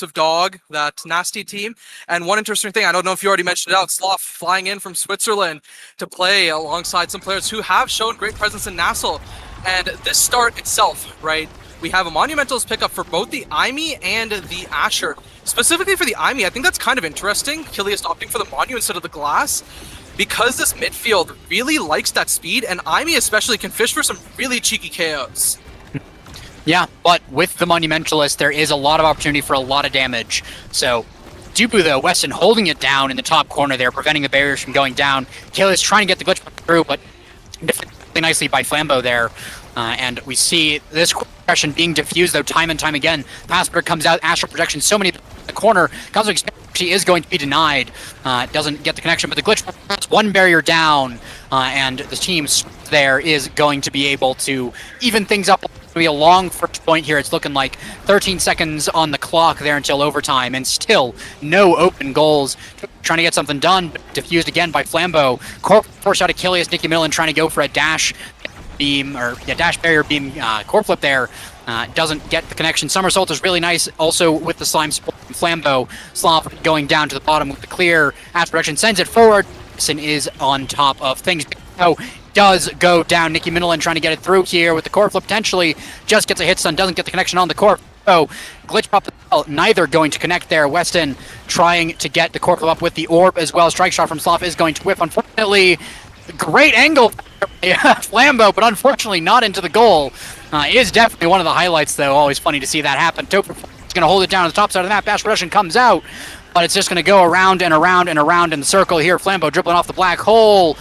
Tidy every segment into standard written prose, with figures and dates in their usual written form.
of dog, that nasty team. And one interesting thing, I don't know if you already mentioned it out, Sloth flying in from Switzerland to play alongside some players who have shown great presence in Nassau. And this start itself, right, we have a Monumentals pickup for both the Imi and the Asher. Specifically for the Imi, I think that's kind of interesting, Kilius opting for the Monu instead of the Glass, because this midfield really likes that speed, and Imi especially can fish for some really cheeky KOs. Yeah, but with the Monumentalist, there is a lot of opportunity for a lot of damage. So, Dubu, though, Weston holding it down in the top corner there, preventing the barriers from going down. Kilius trying to get the glitch through, but defended nicely by Flambeau there. And we see this question being diffused, though, time and time again. Passport comes out, Astral Projection, so many in the corner. Cosmic she is going to be denied. Doesn't get the connection, but the glitch, one barrier down, and the team there is going to be able to even things up. It'll be a long first point here. It's looking like 13 seconds on the clock there until overtime, and still no open goals. Trying to get something done, but diffused again by Flambeau. Corp forced out Achilles, Nicky Millen trying to go for a dash beam, or dash barrier beam corp flip there. Doesn't get the connection. Somersault is really nice also with the slime support from Flambeau. Sloth going down to the bottom with the clear. Astral Projection sends it forward. Sin is on top of things. So does go down. Nicky Minilan trying to get it through here with the core flip, potentially just gets a hit stun, doesn't get the connection on the core. So glitch pop, neither going to connect there. Weston trying to get the core flip up with the orb as well. Strike shot from Sloth is going to whip. Unfortunately, great angle Flambeau, but unfortunately not into the goal. Is definitely one of the highlights, though. Always funny to see that happen. Topher is going to hold it down on the top side of the map. Bash Russian comes out, but it's just going to go around and around and around in the circle here. Flambeau dribbling off the black hole.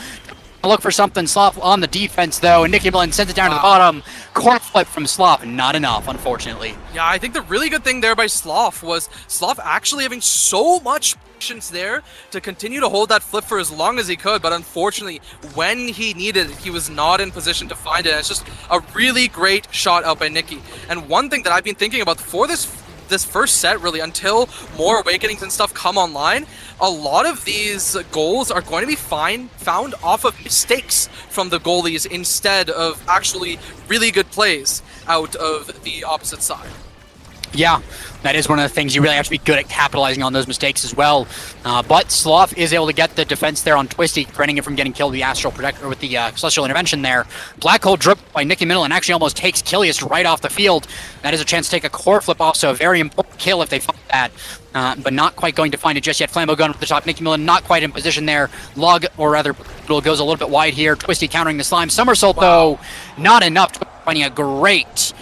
Look for something. Sloth on the defense, though, and Nicky Millen sends it down to the bottom. Core flip from Sloth, not enough, unfortunately. Yeah, I think the really good thing there by Sloth was Sloth actually having so much patience there to continue to hold that flip for as long as he could, but unfortunately, when he needed it, he was not in position to find it. It's just a really great shot out by Nicky. And one thing that I've been thinking about for this first set, really, until more Awakenings and stuff come online, a lot of these goals are going to be found off of mistakes from the goalies instead of actually really good plays out of the opposite side. Yeah, that is one of the things you really have to be good at, capitalizing on those mistakes as well. But Sloth is able to get the defense there on Twisty, preventing it from getting killed with the Astral Protector with the Celestial Intervention there. Black Hole drip by Nicky Middle and actually almost takes Kilius right off the field. That is a chance to take a core flip off, so a very important kill if they find that. But not quite going to find it just yet. Flambeau gun up the top. Nicky Millen not quite in position there. Log, or rather, goes a little bit wide here. Twisty countering the slime. Somersault, though, not enough. Finding a great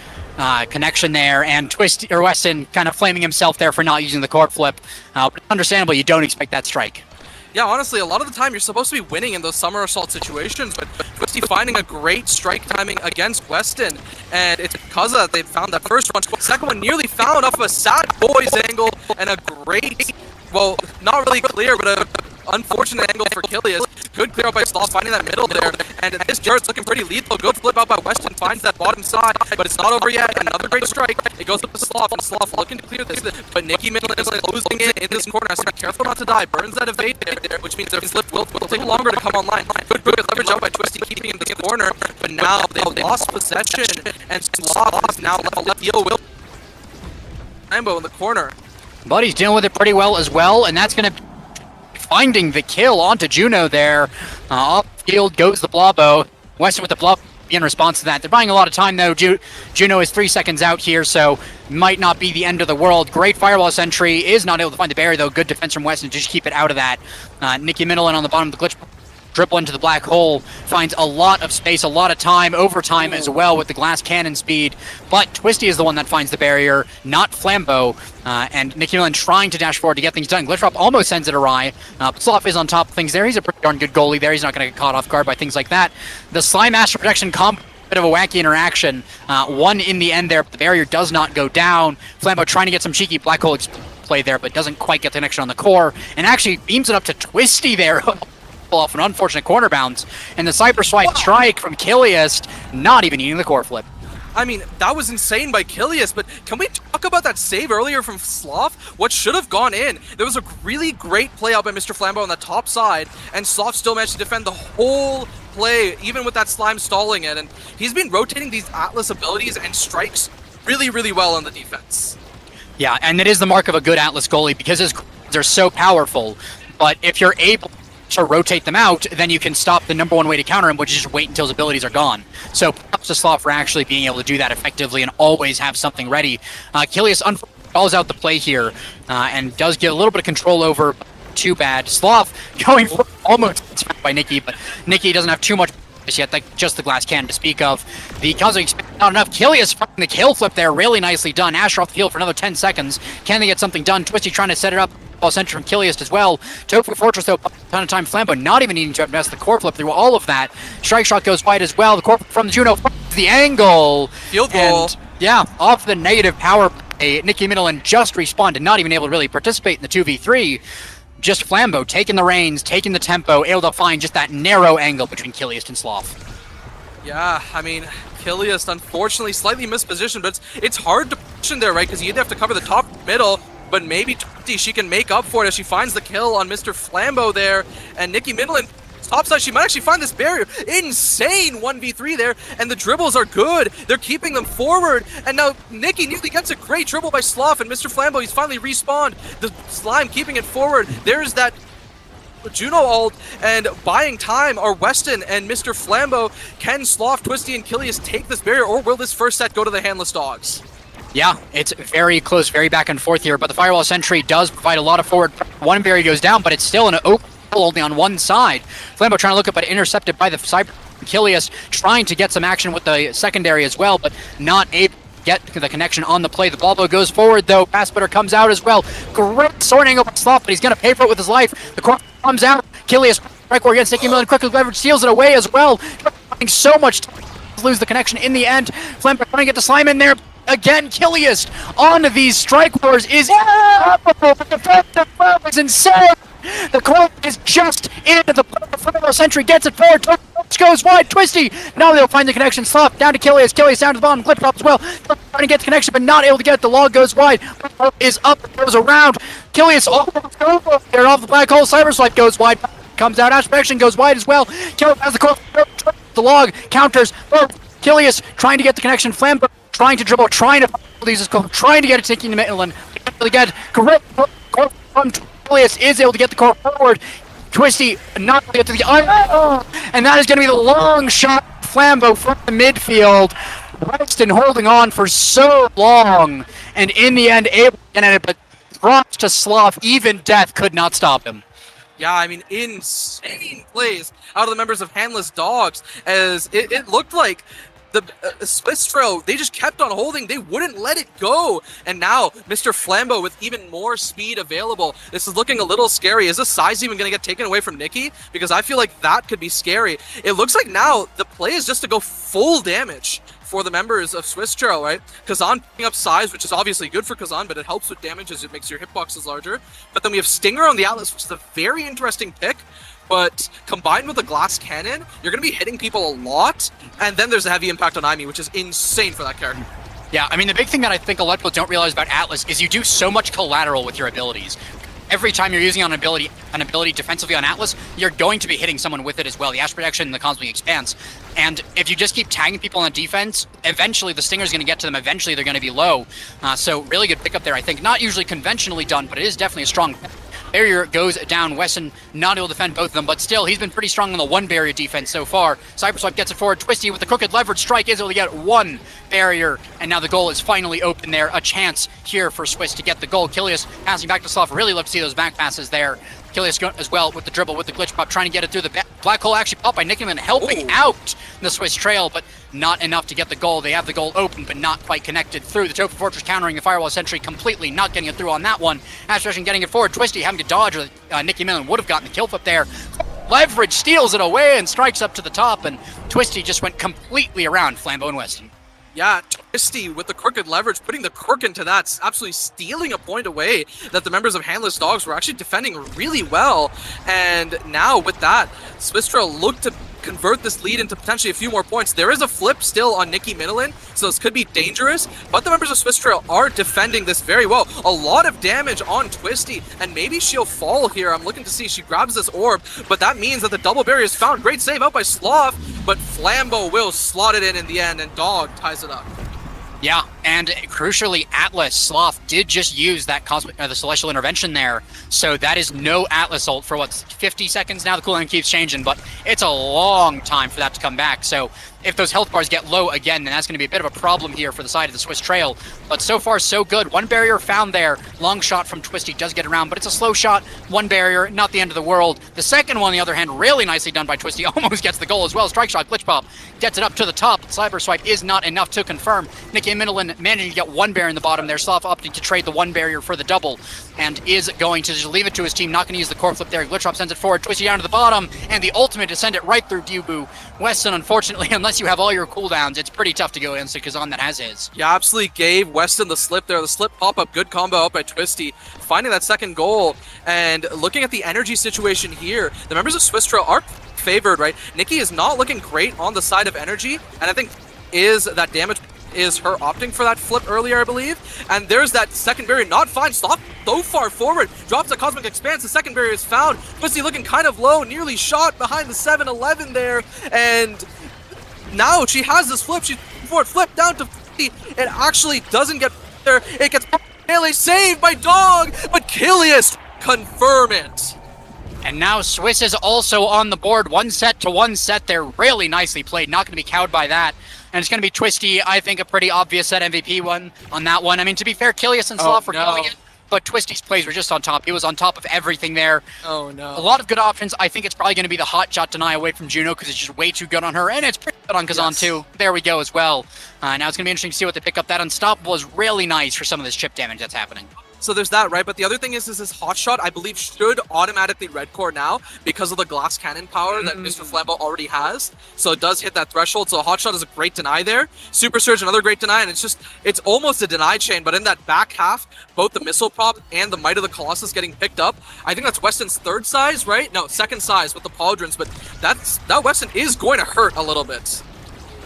connection there, and Weston kind of flaming himself there for not using the corp flip. But understandably, you don't expect that strike. Yeah, honestly, a lot of the time you're supposed to be winning in those summer assault situations, but Twisty finding a great strike timing against Weston, and it's because of that they found that first one. Second one nearly found off of a sad boys angle, and a great, well, not really clear, but a unfortunate angle for Kilius. Good clear out by Sloth, finding that middle there, and this Jared's looking pretty lethal. Good flip out by Weston, finds that bottom side, but it's not over yet. Another great strike. It goes up to Sloth, and Sloth looking to clear this, but Nicky Middle is losing it in this corner. Has to be careful not to die. Burns that evade there, which means their slip will take longer to come online. Good leverage out by Twisty, keeping him in this corner, but now they've lost possession, and Sloth is now left to deal with Rambo in the corner. But he's dealing with it pretty well as well, and that's going to finding the kill onto Juno there. Off field goes the Blobbo. Weston with the Blob in response to that. They're buying a lot of time, though. Juno is 3 seconds out here, so might not be the end of the world. Great Firewall Sentry. Is not able to find the barrier, though. Good defense from Weston to just keep it out of that. Nicky Middleton on the bottom of the glitch. Dribble into the black hole, finds a lot of space, a lot of time, overtime as well with the glass cannon speed, but Twisty is the one that finds the barrier, not Flambeau, and Nicky Millen trying to dash forward to get things done. Glitchdrop almost sends it awry, but Sloth is on top of things there. He's a pretty darn good goalie there. He's not going to get caught off guard by things like that. The Slime Astral Protection comp, bit of a wacky interaction. One in the end there, but the barrier does not go down. Flambeau trying to get some cheeky black hole play there, but doesn't quite get the connection on the core, and actually beams it up to Twisty there. Off an unfortunate corner bounce, and the Cyber Swipe strike from Kilius, not even eating the core flip. I mean, that was insane by Kilius, but can we talk about that save earlier from Sloth? What should have gone in? There was a really great play out by Mr. Flambeau on the top side, and Sloth still managed to defend the whole play, even with that slime stalling it, and he's been rotating these Atlas abilities and strikes really, really well on the defense. Yeah, and it is the mark of a good Atlas goalie because his cards are so powerful. But if you're able to rotate them out, then you can stop the number one way to counter him, which is just wait until his abilities are gone. So props to Slav for actually being able to do that effectively and always have something ready. Kilius calls out the play here and does get a little bit of control over. Too bad. Slav going for almost by Nikki, but Nikki doesn't have too much yet, like just the glass cannon to speak of. The Kazu expect not enough. Kilius finding the kill flip there, really nicely done. Asher off the field for another 10 seconds. Can they get something done? Twisty trying to set it up. Ball center from Kilius as well. Tofu Fortress though, a ton of time. Flambo not even needing to invest the core flip through all of that. Strike shot goes wide as well. The core flip from Juno finds the angle. Field goal. And, yeah, off the negative power play. Nikki Middleton just respawned and not even able to really participate in the 2v3. Just Flambo taking the reins, taking the tempo, able to find just that narrow angle between Kilius and Sloth. Yeah, I mean, Kilius unfortunately slightly mispositioned, but it's hard to position there, right? Because you either have to cover the top middle, but maybe she can make up for it as she finds the kill on Mr. Flambo there, and Nikki Midland topside, she might actually find this barrier. Insane 1v3 there, and the dribbles are good. They're keeping them forward, and now Nikki nearly gets a great dribble by Sloth, and Mr. Flambo, he's finally respawned. The Slime keeping it forward. There's that Juno ult, and buying time are Weston and Mr. Flambo. Can Sloth, Twisty, and Kilius take this barrier, or will this first set go to the Handless Dogs? Yeah, it's very close, very back and forth here, but the Firewall Sentry does provide a lot of forward. One barrier goes down, but it's still an open only on one side. Flambo trying to look up, but intercepted by the Cyber. Kilius trying to get some action with the secondary as well, but not able to get the connection on the play. The ball goes forward though. Pass splitter comes out as well. Great sword angle by Sloth, but he's going to pay for it with his life. The corner comes out. Kilius right where against Nicky Millen quickly leverage steals it away as well. Having so much time to lose the connection in the end. Flambo trying to get the Slime in there. Again, Kilius on these strike wars is is insane. The corner is just into the Firewall Sentry, gets it forward, goes wide, Twisty. Now they'll find the connection. Sloth down to Kilius. Kilius down to the bottom, Glitch Pop as well. Trying to get the connection, but not able to get it. The log goes wide. Is up, goes around. Kilius off the black hole. Cyber Swipe goes wide. Comes out. Ash Protection goes wide as well. Kilius has the core. The log counters. Kilius trying to get the connection. Flambo trying to dribble, trying to trying to get it taking to Midland. Get great from Kilius is able to get the core forward. Twisty not able to get to the and that is going to be the long shot Flambo from the midfield. Weston holding on for so long, and in the end able to get at it, but props to Sloth. Even death could not stop him. Yeah, I mean, insane plays out of the members of Handless Dogs, as it looked like the SWIS trail, they just kept on holding. They wouldn't let it go. And now, Mr. Flambo with even more speed available. This is looking a little scary. Is the size even going to get taken away from Nikki? Because I feel like that could be scary. It looks like now the play is just to go full damage for the members of SWIS trail, right? Kazan picking up size, which is obviously good for Kazan, but it helps with damage as it makes your hitboxes larger. But then we have Stinger on the Atlas, which is a very interesting pick. But combined with the glass cannon, you're going to be hitting people a lot, and then there's a heavy impact on Aimi, which is insane for that character. Yeah, I mean, the big thing that I think a lot of people don't realize about Atlas is you do so much collateral with your abilities. Every time you're using an ability defensively on Atlas, you're going to be hitting someone with it as well. The Ash Protection and the Cosmic Expanse. And if you just keep tagging people on defense, eventually the Stinger's going to get to them. Eventually they're going to be low. So really good pickup there, I think. Not usually conventionally done, but it is definitely a strong barrier goes down. Wesson not able to defend both of them, but still, he's been pretty strong on the one barrier defense so far. Cyberswipe gets it forward. Twisty with the crooked leverage strike is able to get one barrier, and now the goal is finally open there. A chance here for SWIS to get the goal. Kilius passing back to Sloth. Really love to see those back passes there. Kilius as well with the dribble, with the glitch pop, trying to get it through the black hole. Actually popped by Nickerman, helping out the SWIS trail, but not enough to get the goal. They have the goal open, but not quite connected through. The Tofu Fortress countering the Firewall Sentry completely, not getting it through on that one. Aspiration getting it forward. Twisty having to dodge, or Nicky Millen would have gotten the kill flip there. Leverage steals it away and strikes up to the top, and Twisty just went completely around Flambo and Weston. Yeah, Twisty with the crooked leverage, putting the crook into that, absolutely stealing a point away that the members of Handless Dogs were actually defending really well. And now with that, SWIS trail looked to convert this lead into potentially a few more points. There is a flip still on Nikki Middleton, so this could be dangerous, but the members of SWIS trail are defending this very well. A lot of damage on Twisty, and maybe she'll fall here. I'm looking to see, she grabs this orb, but that means that the double barrier is found. Great save out by Sloth, but Flambo will slot it in the end, and Dog ties it up. Yeah, and crucially, Atlas Sloth did just use that the Celestial Intervention there, so that is no Atlas ult for, what, 50 seconds now? The cooldown keeps changing, but it's a long time for that to come back, so if those health bars get low again, then that's going to be a bit of a problem here for the side of the SWIS Trail. But so far, so good. One barrier found there. Long shot from Twisty does get around, but it's a slow shot. One barrier, not the end of the world. The second one, on the other hand, really nicely done by Twisty. Almost gets the goal as well. Strike shot, glitch pop, gets it up to the top. Cyber swipe is not enough to confirm. Nikki Minilan managing to get one barrier in the bottom there. Sloth opting to trade the one barrier for the double, and is going to just leave it to his team. Not going to use the core flip there. Glitch pop sends it forward. Twisty down to the bottom, and the ultimate to send it right through Dubu. Weston, unfortunately, unless you have all your cooldowns, it's pretty tough to go against a Kazan that has his. Yeah, absolutely gave Weston the slip there. The slip pop-up, good combo out by Twisty, finding that second goal. And looking at the energy situation here, the members of SWIS Trail are favored, right? Nikki is not looking great on the side of energy, and I think is that damage is her opting for that flip earlier, I believe. And there's that second barrier, not fine. Stop so far forward, drops a Cosmic Expanse. The second barrier is found. Twisty looking kind of low, nearly shot behind the 7-11 there. And now she has this flip. She's forward, flip down to 50. It actually doesn't get there. It gets nearly saved by Dog, but Kilius confirm it. And now SWIS is also on the board. 1 set to 1 set there. Really nicely played. Not going to be cowed by that. And it's going to be Twisty, I think, a pretty obvious set MVP one on that one. I mean, to be fair, Kilius and Sloth were killing it, but Twisty's plays were just on top. He was on top of everything there. Oh, no. A lot of good options. I think it's probably going to be the hot shot deny away from Juno because it's just way too good on her, and it's pretty good on Kazan, too. There we go as well. Now it's going to be interesting to see what they pick up. That Unstoppable is really nice for some of this chip damage that's happening. So there's that, right? But the other thing is this hot shot, I believe, should automatically red core now because of the glass cannon power that Mr. Flambeau already has. So it does hit that threshold. So a hot shot is a great deny there. Super Surge, another great deny, and it's almost a deny chain. But in that back half, both the missile prop and the Might of the Colossus getting picked up. I think that's Weston's third size, right? No, second size with the pauldrons. But that Weston is going to hurt a little bit.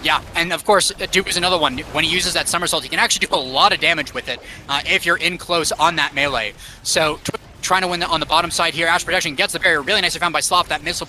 Yeah, and of course, Dupe is another one. When he uses that somersault, he can actually do a lot of damage with it if you're in close on that melee. So trying to win on the bottom side here. Ash Protection gets the barrier. Really nicely found by Sloth. That missile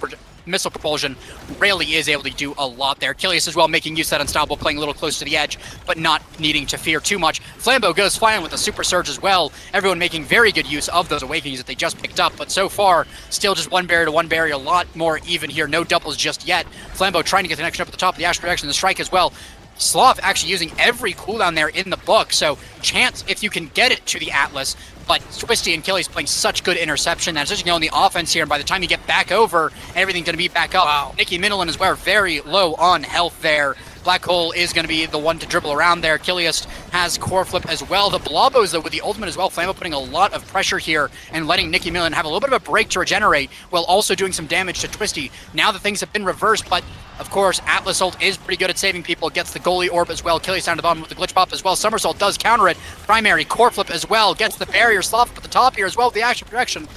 propulsion really is able to do a lot there. Kilius as well making use of that Unstoppable, playing a little close to the edge, but not needing to fear too much. Flambeau goes flying with the Super Surge as well. Everyone making very good use of those Awakenings that they just picked up, but so far, still just one barrier to one barrier. A lot more even here. No doubles just yet. Flambeau trying to get the connection up at the top of the Ash Protection, the Strike as well. Sloth actually using every cooldown there in the book, so chance if you can get it to the Atlas, but Twisty and Kilius playing such good interception that it's just going to go on the offense here, and by the time you get back over, everything's going to be back up. Wow. Nikki Minilan as well, very low on health there. Black Hole is going to be the one to dribble around there. Kilius has core flip as well. The Blobos, though, with the ultimate as well. Flambeau putting a lot of pressure here and letting Nikki Minilan have a little bit of a break to regenerate while also doing some damage to Twisty. Now that things have been reversed, but of course, Atlas ult is pretty good at saving people. Gets the goalie orb as well. Kilius down to the bottom with the glitch pop as well. Somersault does counter it. Primary core flip as well. Gets the barrier. Sloth at the top here as well with the action protection.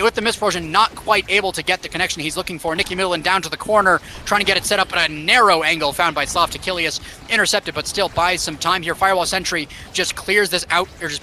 With the Misfortune, not quite able to get the connection he's looking for. Nikki Minilan down to the corner, trying to get it set up at a narrow angle found by Sloth to Kilius. Intercepted, but still buys some time here. Firewall Sentry just clears this out, or just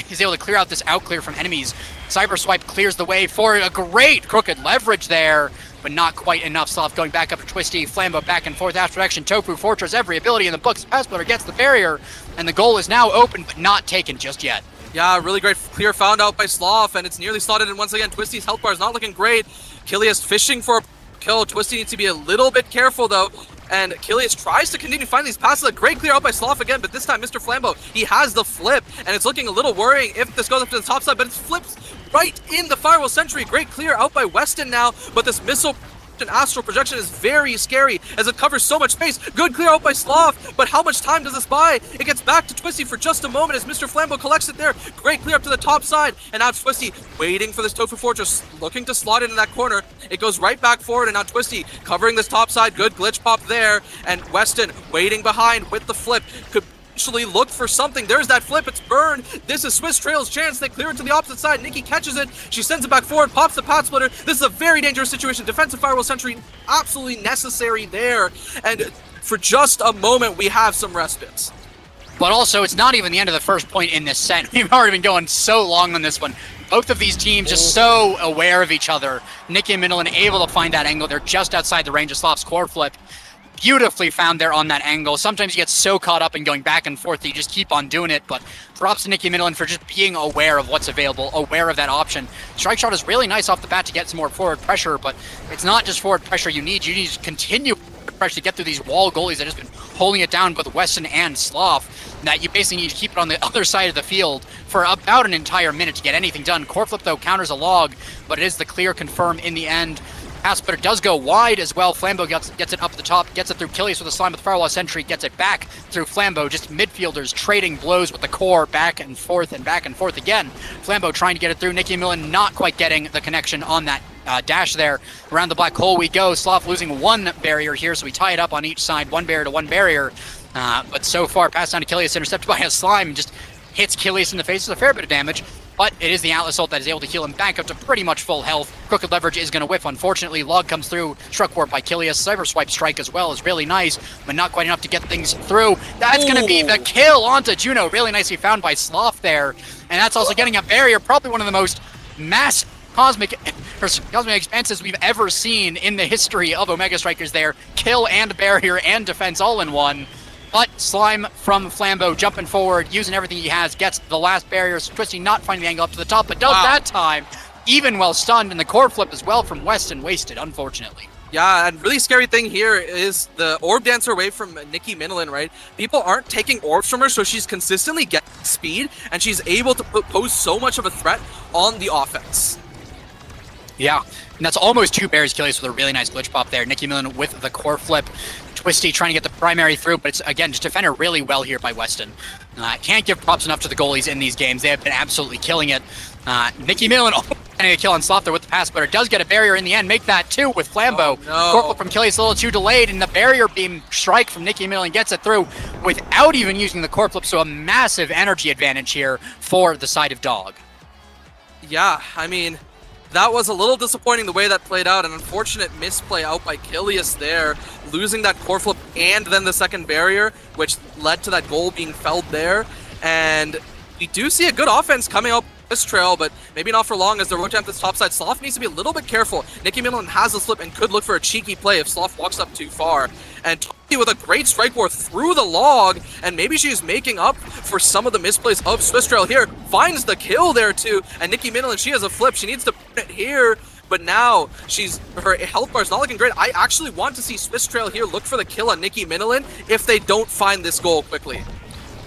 he's able to clear out this outclear from enemies. Cyber Swipe clears the way for a great crooked leverage there, but not quite enough. Sloth going back up to Twisty. Flambeau back and forth. Ash Protection, Tofu, Fortress, every ability in the books. Passplitter gets the barrier, and the goal is now open, but not taken just yet. Yeah, really great clear found out by Sloth, and it's nearly slotted in once again. Twisty's health bar is not looking great. Kilius fishing for a kill. Twisty needs to be a little bit careful, though. And Kilius tries to continue to find these passes. A great clear out by Sloth again, but this time Mr. Flambeau, he has the flip, and it's looking a little worrying if this goes up to the top side, but it flips right in the Firewall Sentry. Great clear out by Weston now, but this missile and astral projection is very scary as it covers so much space. Good clear out by Sloth, but how much time does this buy? It gets back to Twisty for just a moment as Mr. Flambeau collects it there. Great clear up to the top side, and now Twisty waiting for this Tofu Fortress, looking to slot it in that corner. It goes right back forward, and now Twisty covering this top side. Good glitch pop there, and Weston waiting behind with the flip. Could actually look for something. There's that flip. It's burned. This is SWIS Trail's chance. They clear it to the opposite side. Nikki catches it. She sends it back forward, pops the pad splitter. This is a very dangerous situation. Defensive Firewall Sentry absolutely necessary there. And for just a moment, we have some respites. But also, it's not even the end of the first point in this set. We've already been going so long on this one. Both of these teams just so aware of each other. Nikki and Minilan able to find that angle. They're just outside the range of Sloth's core flip. beautifully found there on that angle. Sometimes you get so caught up in going back and forth that you just keep on doing it, but props to Nicki Midland for just being aware of what's available, aware of that option. Strike shot is really nice off the bat to get some more forward pressure, but it's not just forward pressure you need to continue pressure to get through these wall goalies that have just been holding it down, both Weston and Sloth, that you basically need to keep it on the other side of the field for about an entire minute to get anything done. Core flip, though, counters a log, but it is the clear confirm in the end. Pass, but it does go wide as well. Flambeau gets it up at the top, gets it through Killius with a slime with Firewall Sentry, gets it back through Flambeau. Just midfielders trading blows with the core back and forth again. Flambeau trying to get it through. Nicki Millen not quite getting the connection on that dash there. Around the black hole we go. Sloth losing one barrier here, so we tie it up on each side, one barrier to one barrier. But so far, pass down to Killius, intercepted by a slime, and just hits Killius in the face with a fair bit of damage. But it is the Atlas ult that is able to heal him back up to pretty much full health. Crooked Leverage is going to whiff, unfortunately. Log comes through, struck warp by Killius. Cyber Swipe Strike as well is really nice, but not quite enough to get things through. That's going to be the kill onto Juno. Really nicely found by Sloth there. And that's also getting a barrier, probably one of the most mass cosmic expanses we've ever seen in the history of Omega Strikers there. Kill and barrier and defense all in one. But Slime from Flambeau jumping forward, using everything he has, gets the last barrier. Twisty not finding the angle up to the top, but does that time, even well stunned, and the core flip as well from Weston wasted, unfortunately. Yeah, and really scary thing here is the orb dancer away from Nicki Midland, right? People aren't taking orbs from her, so she's consistently getting speed, and she's able to pose so much of a threat on the offense. Yeah, and that's almost two bears Killius with a really nice glitch pop there. Nicki Midland with the core flip. Twisty trying to get the primary through, but it's, again, just defended really well here by Weston. Can't give props enough to the goalies in these games. They have been absolutely killing it. Nicki Midland getting a kill on Sloth there with the pass, but it does get a barrier in the end. Make that two with Flambeau. Corporal from Killius a little too delayed, and the barrier beam strike from Nicki Midland gets it through without even using the core flip, so a massive energy advantage here for the side of Dog. Yeah, I mean, that was a little disappointing the way that played out. An unfortunate misplay out by Killius there, losing that core flip and then the second barrier, which led to that goal being felled there. And we do see a good offense coming up this trail, but maybe not for long as they're rotating up this top side. Sloth needs to be a little bit careful. Nicki Midland has a slip and could look for a cheeky play if Sloth walks up too far. And Tony with a great strike war through the log, and maybe she's making up for some of the misplays of SWIS Trail here. Finds the kill there too, and Nicki Midland, she has a flip. She needs to put it here, but now her health bar is not looking great. I actually want to see SWIS Trail here look for the kill on Nicki Midland if they don't find this goal quickly.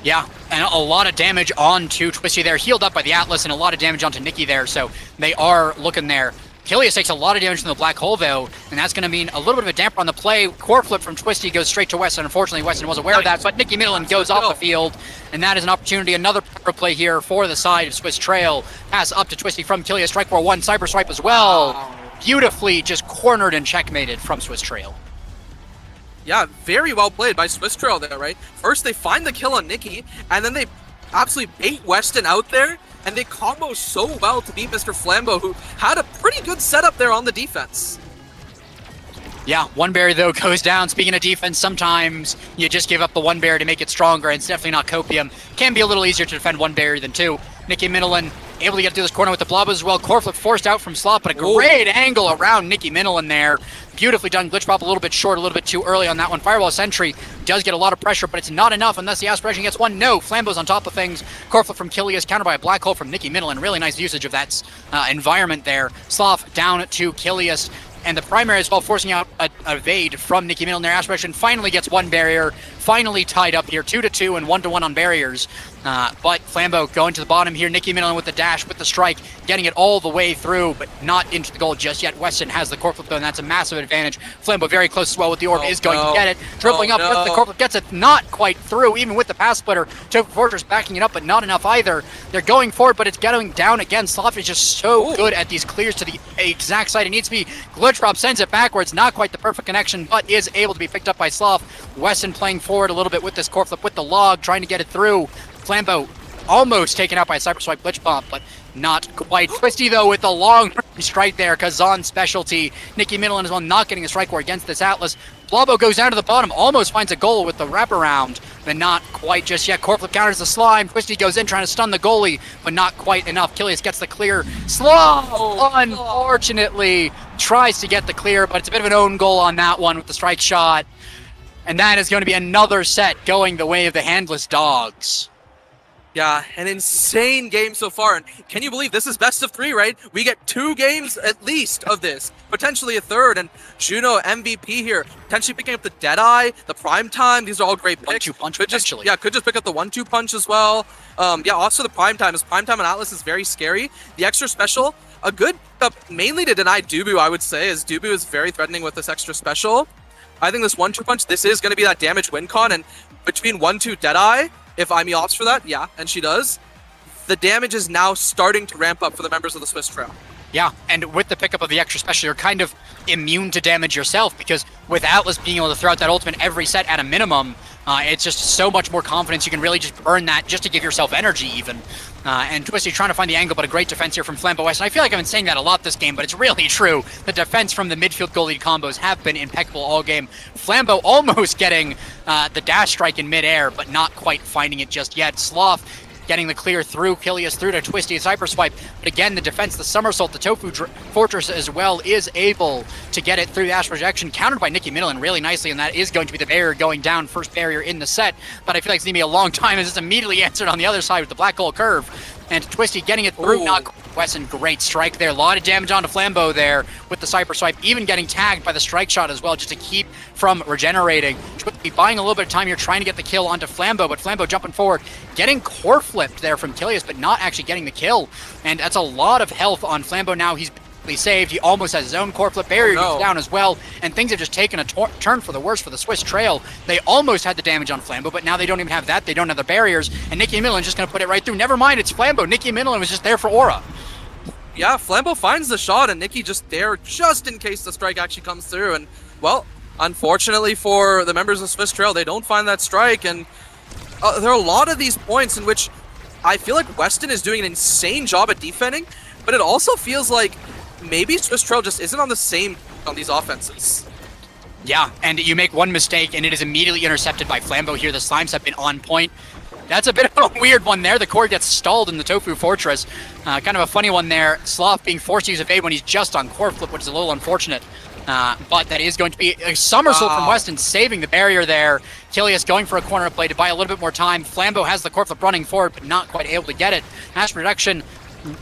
Yeah, and a lot of damage onto Twisty there. Healed up by the Atlas, and a lot of damage onto Nicki there, so they are looking there. Killius takes a lot of damage from the black hole, though, and that's going to mean a little bit of a damper on the play. Core flip from Twisty goes straight to Weston. Unfortunately, Weston was aware of that, but Nicki Midland goes off the field, and that is an opportunity. Another power play here for the side of SWIS Trail. Pass up to Twisty from Killius. Strike for one. Cyber Swipe as well. Beautifully just cornered and checkmated from SWIS Trail. Yeah, very well played by SWIS Trail there, right? First, they find the kill on Nicki, and then they absolutely bait Weston out there, and they combo so well to beat Mr. Flambeau, who had a pretty good setup there on the defense. Yeah, one barrier, though, goes down. Speaking of defense, sometimes you just give up the one barrier to make it stronger, and it's definitely not copium. Can be a little easier to defend one barrier than two. Nicki Midland able to get through this corner with the blob as well. Core flip forced out from Sloth, but a great angle around Nicki Midland there. Beautifully done. Glitch pop a little bit short, a little bit too early on that one. Firewall Sentry does get a lot of pressure, but it's not enough unless the aspiration gets one. No, Flambeau's on top of things. Core flip from Killius, countered by a black hole from Nicki Midland. Really nice usage of that environment there. Sloth down to Killius. And the primary as well, forcing out a evade from Nicki Midland. Their aspiration finally gets one barrier, finally tied up here, 2-2 and 1-1 on barriers. But Flambeau going to the bottom here. Nicki Midland with the dash, with the strike, getting it all the way through, but not into the goal just yet. Weston has the core flip though, and that's a massive advantage. Flambeau very close as well with the orb, is going to get it. Dribbling up with the core flip, gets it not quite through, even with the pass splitter. Token Fortress backing it up, but not enough either. They're going forward, but it's getting down again. Sloth is just so good at these clears to the exact site it needs to be. Glitch Drop sends it backwards, not quite the perfect connection, but is able to be picked up by Sloth. Weston playing forward a little bit with this core flip with the log, trying to get it through. Flambeau almost taken out by a Cyber Swipe glitch pump, but not quite. Twisty though with the long strike there, Kazan specialty. Nicki Midland as well not getting a strike war against this Atlas. Blobbo goes down to the bottom, almost finds a goal with the wraparound, but not quite just yet. Core flip counters the slime. Twisty goes in trying to stun the goalie, but not quite enough. Killius gets the clear. Slow, unfortunately, tries to get the clear, but it's a bit of an own goal on that one with the strike shot. And that is going to be another set going the way of the handless dogs. Yeah, an insane game so far. And can you believe this is best of 3, right? We get 2 games at least of this, potentially a third. And Juno MVP here, potentially picking up the Deadeye, the Prime Time. These are all great picks. 1-2 punch, could potentially. could just pick up the 1-2 punch as well. Yeah, also the Prime Time. As Prime Time on Atlas is very scary. The extra special, a good up mainly to deny Dubu, I would say, as Dubu is very threatening with this extra special. I think this 1-2 punch, this is going to be that damage win con. And between 1-2 Deadeye, if Imi opts for that, yeah, and she does, the damage is now starting to ramp up for the members of the SWIS Trail. Yeah, and with the pickup of the extra special, you're kind of immune to damage yourself, because with Atlas being able to throw out that ultimate every set at a minimum, it's just so much more confidence. You can really just burn that just to give yourself energy even. And Twisty trying to find the angle, but a great defense here from Flambeau West. And I feel like I've been saying that a lot this game, but it's really true. The defense from the midfield goalie combos have been impeccable all game. Flambeau almost getting the dash strike in midair, but not quite finding it just yet. Sloth getting the clear through, Kilius through to Twisty, Cyber Swipe. But again, the defense, the somersault, the Tofu Fortress as well is able to get it through the Ash Projection, countered by Nikki Middleton really nicely, and that is going to be the barrier going down, first barrier in the set. But I feel like it's going to be a long time as it's immediately answered on the other side with the Black Hole Curve. And Twisty getting it through, not Wesson, great strike there. A lot of damage onto Flambeau there with the Cyber Swipe, even getting tagged by the strike shot as well, just to keep from regenerating. Twisty buying a little bit of time here, trying to get the kill onto Flambeau, but Flambeau jumping forward, getting core flipped there from Kilius, but not actually getting the kill. And that's a lot of health on Flambeau now. He's saved. He almost has his own core flip. Barrier goes down as well, and things have just taken a turn for the worse for the SWIS Trail. They almost had the damage on Flambeau, but now they don't even have that. They don't have the barriers, and Nikki Middleton's just going to put it right through. Never mind, it's Flambeau. Nikki Middleton was just there for aura. Yeah, Flambeau finds the shot, and Nikki just there just in case the strike actually comes through. And, well, unfortunately for the members of SWIS Trail, they don't find that strike, and there are a lot of these points in which I feel like Weston is doing an insane job at defending, but it also feels like maybe SWIS Trail just isn't on the same on these offenses. Yeah, and you make one mistake and it is immediately intercepted by Flambeau here. The Slimes have been on point. That's a bit of a weird one there. The core gets stalled in the Tofu Fortress. Kind of a funny one there. Sloth being forced to use evade when he's just on core flip, which is a little unfortunate. But that is going to be a somersault from Weston, saving the barrier there. Kilius going for a corner play to buy a little bit more time. Flambeau has the core flip running forward, but not quite able to get it. Ash Protection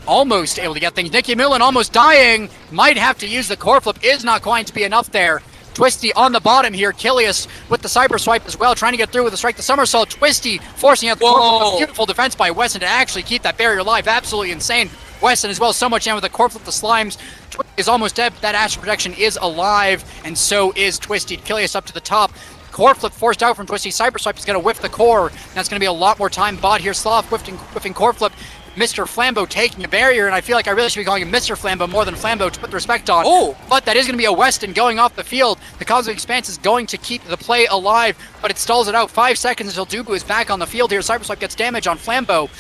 almost able to get things. Nikki Middleton almost dying. Might have to use the core flip. Is not going to be enough there. Twisty on the bottom here. Kilius with the cyber swipe as well, trying to get through with the strike. The somersault. Twisty forcing out the core flip. Beautiful defense by Weston to actually keep that barrier alive. Absolutely insane. Weston as well, so much down with the core flip. The Slimes. Twisty is almost dead, but that Ash Protection is alive, and so is Twisty. Kilius up to the top. Core flip forced out from Twisty. Cyber swipe is going to whiff the core. That's going to be a lot more time bought here. Sloth whiffing core flip. Mr. Flambeau taking a barrier, and I feel like I really should be calling him Mr. Flambeau more than Flambeau to put the respect on. But that is going to be a Weston going off the field. The Cosmic Expanse is going to keep the play alive, but it stalls it out. 5 seconds until Dubu is back on the field here. Cyberswipe gets damage on Flambeau,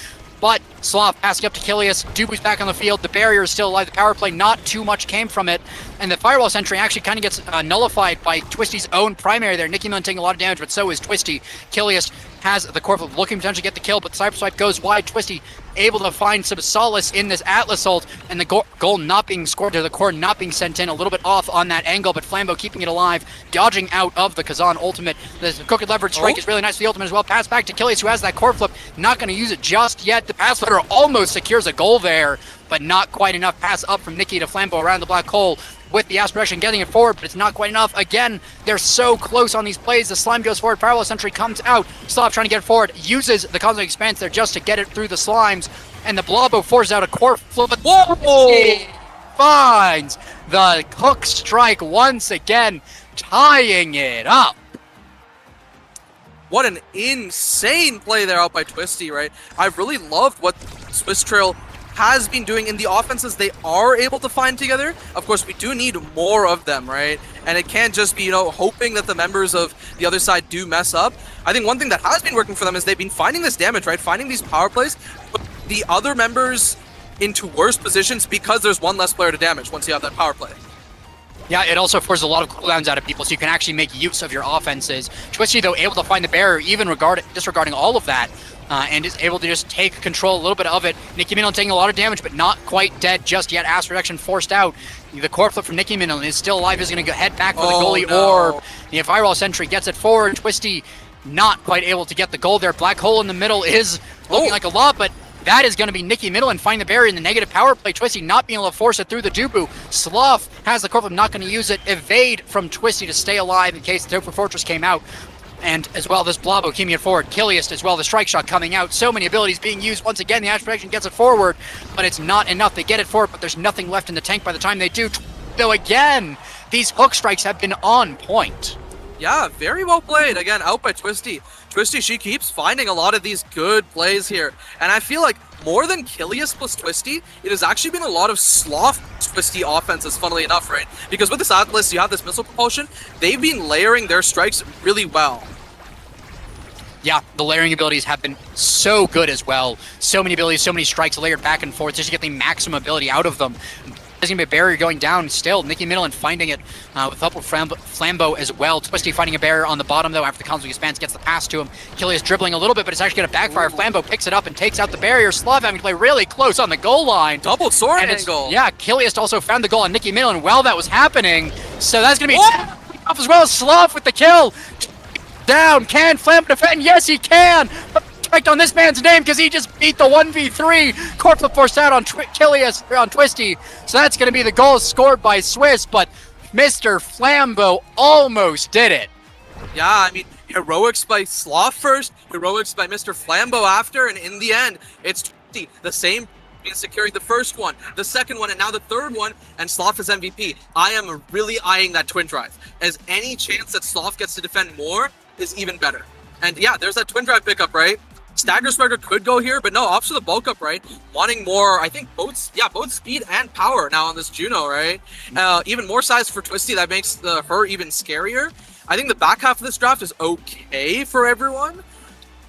but Sloth passing up to Kilius. Dubu's back on the field. The barrier is still alive. The power play, not too much came from it. And the Firewall Sentry actually kind of gets nullified by Twisty's own primary there. Nikki Middleton taking a lot of damage, but so is Twisty. Kilius has the core flip, looking potentially to get the kill, but the Cyber Swipe goes wide. Twisty able to find some solace in this Atlas ult, and the goal not being scored to the core, not being sent in, a little bit off on that angle, but Flambeau keeping it alive, dodging out of the Kazan ultimate. The crooked leverage strike is really nice for the ultimate as well. Pass back to Kilius, who has that core flip, not going to use it just yet. The pass letter almost secures a goal there, but not quite enough. Pass up from Nikki to Flambeau around the black hole with the aspiration, getting it forward, but it's not quite enough. Again, they're so close on these plays. The Slime goes forward, Firewall Sentry comes out, Sloth trying to get it forward, uses the Cosmic Expanse there just to get it through the Slimes, and the Blobo forces out a core flip, but he finds the hook strike once again, tying it up. What an insane play there out by Twisty, right? I've really loved what SWIS Trail has been doing in the offenses they are able to find together. Of course, we do need more of them, right? And it can't just be, you know, hoping that the members of the other side do mess up. I think one thing that has been working for them is they've been finding this damage, right? Finding these power plays, put the other members into worse positions because there's one less player to damage once you have that power play. Yeah, it also forces a lot of cooldowns out of people, so you can actually make use of your offenses. Twisty, though, able to find the barrier, even disregarding all of that. and is able to just take control a little bit of it. Nicki Minnow taking a lot of damage, but not quite dead just yet. Ass Reduction forced out. The core flip from Nicki Minnow is still alive. Is going to head back for the goalie orb. The Firewall Sentry gets it forward. Twisty not quite able to get the goal there. Black hole in the middle is looking like a lot, but that is going to be Nicki Minnow and find the barrier in the negative power play. Twisty not being able to force it through the Dubu. Sloth has the core flip, not going to use it. Evade from Twisty to stay alive in case the Topher Fortress came out. And as well, this Blobbo keeping it forward. Killiest as well, the strike shot coming out. So many abilities being used. Once again, the Ash Protection gets it forward, but it's not enough. They get it forward, but there's nothing left in the tank by the time they do. Though again, these hook strikes have been on point. Yeah, very well played. Again, out by Twisty. Twisty, she keeps finding a lot of these good plays here. And I feel like more than Killius plus Twisty, it has actually been a lot of Sloth Twisty offenses, funnily enough, right? Because with this Atlas, you have this missile propulsion. They've been layering their strikes really well. Yeah, the layering abilities have been so good as well. So many abilities, so many strikes layered back and forth just to get the maximum ability out of them. There's going to be a barrier going down still. Nicki Minnow finding it with up with Flambeau as well. Twisty finding a barrier on the bottom, though, after the Cosmic Expanse gets the pass to him. Killius dribbling a little bit, but it's actually going to backfire. Flambeau picks it up and takes out the barrier. Slav having to play really close on the goal line. Double sword angle. Yeah, Killius also found the goal on Nicki Minnow while that was happening. So that's going to be off as well. Slav with the kill. Down. Can Flambeau defend? Yes, he can. Strike on this man's name because he just beat the 1v3. Core flip forced out on Killius on Twisty. So that's going to be the goal scored by SWIS, but Mr. Flambeau almost did it. Yeah, I mean, heroics by Sloth first, heroics by Mr. Flambeau after, and in the end, it's Twisty, the same in securing the first one, the second one, and now the third one, and Sloth is MVP. I am really eyeing that twin drive, as any chance that Sloth gets to defend more is even better. And yeah, there's that twin drive pickup, right? Stagger Striker could go here, but no, opts for the bulk up, right? Wanting more, I think both speed and power now on this Juno, right? Even more size for Twisty, that makes her even scarier. I think the back half of this draft is okay for everyone.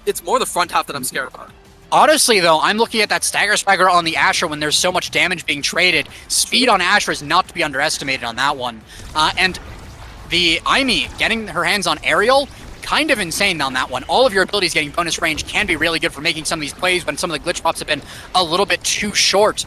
It's more the front half that I'm scared about. Honestly, though, I'm looking at that Stagger Striker on the Asher when there's so much damage being traded. Speed on Asher is not to be underestimated on that one. And the Aimee getting her hands on Aerial, kind of insane on that one. All of your abilities getting bonus range can be really good for making some of these plays when some of the glitch pops have been a little bit too short.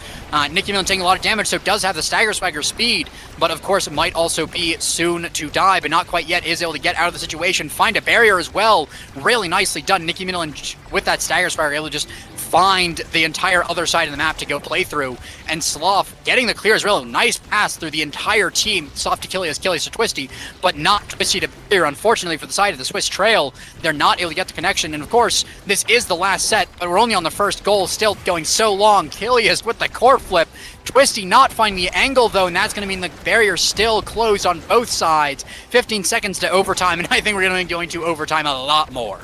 Nicki Minnow taking a lot of damage, so does have the Stagger Swagger speed, but of course it might also be soon to die, but not quite yet. Is able to get out of the situation, find a barrier as well. Really nicely done. Nicki Minnow with that Stagger Swagger able to just find the entire other side of the map to go play through. And Sloth getting the clear as well. Nice pass through the entire team. Sloth to Killius, Killius to Twisty, but not Twisty to Barrier. Unfortunately for the side of the SWIS trail, they're not able to get the connection. And of course, this is the last set, but we're only on the first goal, still going so long. Killius with the core flip. Twisty not finding the angle though, and that's going to mean the barrier still closed on both sides. 15 seconds to overtime, and I think we're going to be going to overtime a lot more.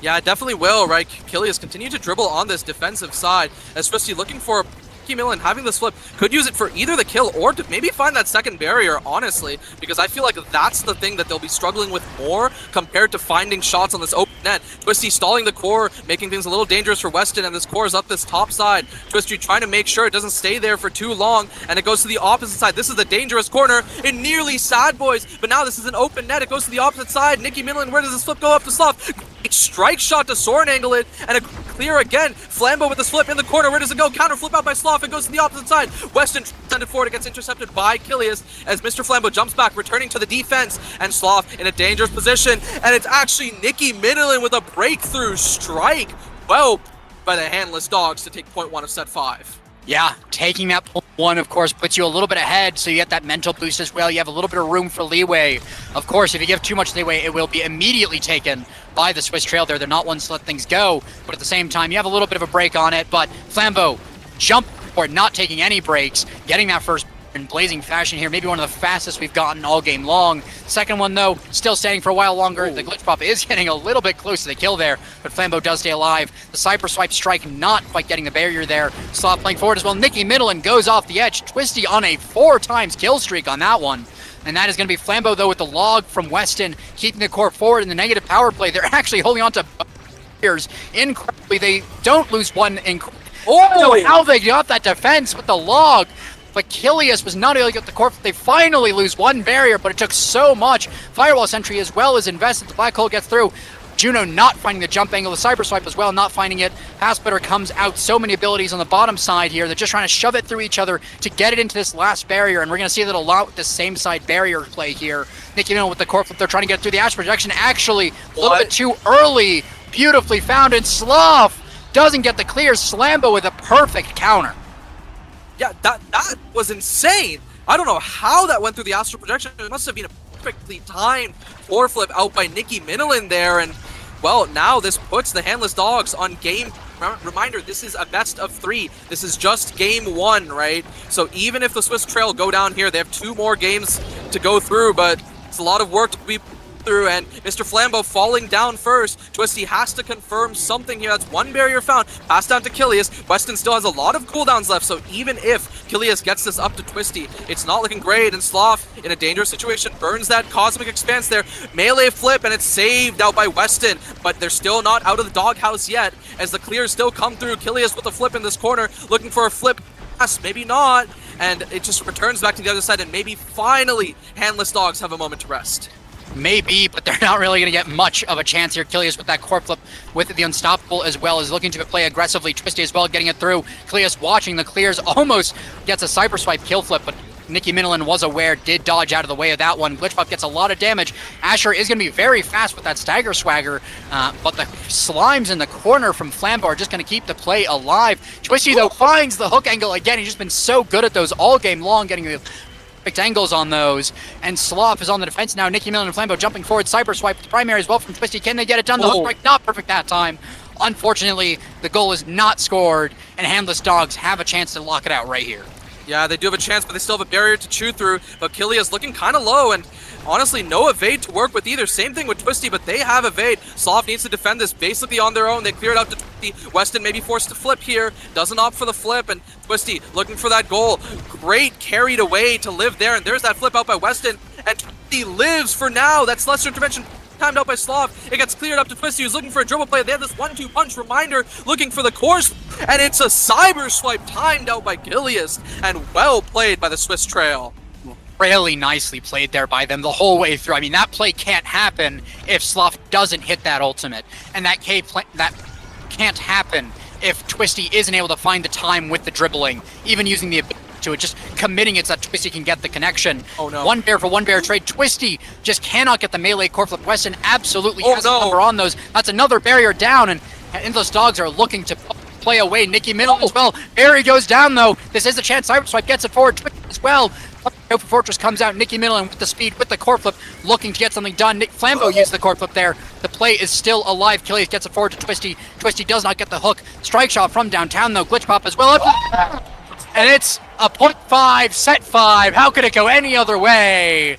Yeah, it definitely will, right? Killius continue to dribble on this defensive side, especially looking for Nicki Minnow having this flip. Could use it for either the kill or to maybe find that second barrier, honestly, because I feel like that's the thing that they'll be struggling with more compared to finding shots on this open net. Twisty stalling the core, making things a little dangerous for Weston, and this core is up this top side. Twisty trying to make sure it doesn't stay there for too long, and it goes to the opposite side. This is the dangerous corner. It nearly Sad Boys, but now this is an open net. It goes to the opposite side. Nicki Minnow, where does this flip go up to Sloth? Strike shot to Soren angle it, and a clear again. Flambeau with this flip in the corner. Where does it go? Counter flip out by Sloth. It goes to the opposite side. Weston sent it forward. It gets intercepted by Killius as Mr. Flambeau jumps back, returning to the defense, and Sloth in a dangerous position. And it's actually Nicki Minnow with a breakthrough strike. Well, by the handless dogs to take point one of set 5. Yeah, taking that one, of course, puts you a little bit ahead, so you get that mental boost as well. You have a little bit of room for leeway. Of course, if you give too much leeway, it will be immediately taken by the SWIS trail there. They're not ones to let things go, but at the same time, you have a little bit of a break on it. But Flambeau, jump for it, not taking any breaks, getting that first in blazing fashion here. Maybe one of the fastest we've gotten all game long. Second one, though, still staying for a while longer. The glitch pop is getting a little bit close to the kill there, but Flambeau does stay alive. The Cyber Swipe strike not quite getting the barrier there. Sloth playing forward as well. Nicki Minnow goes off the edge. Twisty on a 4 times kill streak on that one. And that is going to be Flambeau, though, with the log from Weston, keeping the core forward in the negative power play. They're actually holding on to barriers incredibly. They don't lose one. I don't know how they got that defense with the log. But Killius was not able to get the core. They finally lose one barrier, but it took so much. Firewall Sentry as well is invested. The black hole gets through. Juno not finding the jump angle, the cyber swipe as well, not finding it. Passbitter comes out, so many abilities on the bottom side here. They're just trying to shove it through each other to get it into this last barrier, and we're going to see that a lot with the same side barrier play here. Nicki Miller with the core flip, they're trying to get through the Ash projection. Actually, a little bit too early. Beautifully found, and Sloth doesn't get the clear. Slambo with a perfect counter. Yeah, that was insane. I don't know how that went through the astral projection. It must have been a perfectly timed floor flip out by Nicki Minilin there, and well, now this puts the Handless Dogs on game. Reminder, this is a best of 3. This is just game 1, right? So even if the SWIS Trail go down here, they have 2 more games to go through, but it's a lot of work to be through, and Mr. Flambeau falling down first. Twisty has to confirm something here. That's 1 barrier found. Pass down to Kilius. Weston still has a lot of cooldowns left, so even if Kilius gets this up to Twisty, it's not looking great, and Sloth, in a dangerous situation, burns that Cosmic Expanse there. Melee flip, and it's saved out by Weston, but they're still not out of the doghouse yet, as the clears still come through. Kilius with a flip in this corner, looking for a flip. Yes, maybe not, and it just returns back to the other side, and maybe finally Handless Dogs have a moment to rest. Maybe, but they're not really going to get much of a chance here. Kilius with that core flip with the Unstoppable as well, is looking to play aggressively. Twisty as well, getting it through. Kilius watching the clears, almost gets a cyber swipe kill flip, but Nicki Minilin was aware, did dodge out of the way of that one. Glitchpop gets a lot of damage. Asher is going to be very fast with that stagger swagger, but the slimes in the corner from Flambeau are just going to keep the play alive. Twisty, though, finds the hook angle again. He's just been so good at those all game long, getting the perfect angles on those, and Sloth is on the defense now. Nicki Miller and Flambeau jumping forward, cyber swipe with the primary as well from Twisty. Can they get it done? The hook strike not perfect that time. Unfortunately, the goal is not scored, and Handless Dogs have a chance to lock it out right here. Yeah, they do have a chance, but they still have a barrier to chew through. But Kilia's looking kind of low, and honestly, no evade to work with either. Same thing with Twisty, but they have evade. Sloth needs to defend this basically on their own. They clear it out to Twisty. Weston may be forced to flip here. Doesn't opt for the flip, and Twisty looking for that goal. Great carried away to live there, and there's that flip out by Weston. And Twisty lives for now. That's lesser intervention timed out by Sloth. It gets cleared up to Twisty, who's looking for a dribble play. They have this 1-2 punch reminder, looking for the course, and it's a cyber swipe timed out by Kilius, and well played by the SWIS Trail. Really nicely played there by them the whole way through. I mean, that play can't happen if Sloth doesn't hit that ultimate, and that can't happen if Twisty isn't able to find the time with the dribbling, even using the ability to it, just committing it so that Twisty can get the connection. Oh no. 1 bear for 1 bear trade. Twisty just cannot get the melee core flip. Weston absolutely has a number on those. That's another barrier down, and Endless Dogs are looking to play away. Nicki Middle as well. Barry goes down though. This is a chance. Cyber Swipe gets it forward. Twisty as well. Open Fortress comes out. Nicki Middleton with the speed, with the core flip, looking to get something done. Nick Flambeau used the core flip there. The play is still alive. Kilius gets it forward to Twisty. Twisty does not get the hook. Strike shot from downtown though. Glitch pop as well. And it's a 0.5, set 5. How could it go any other way?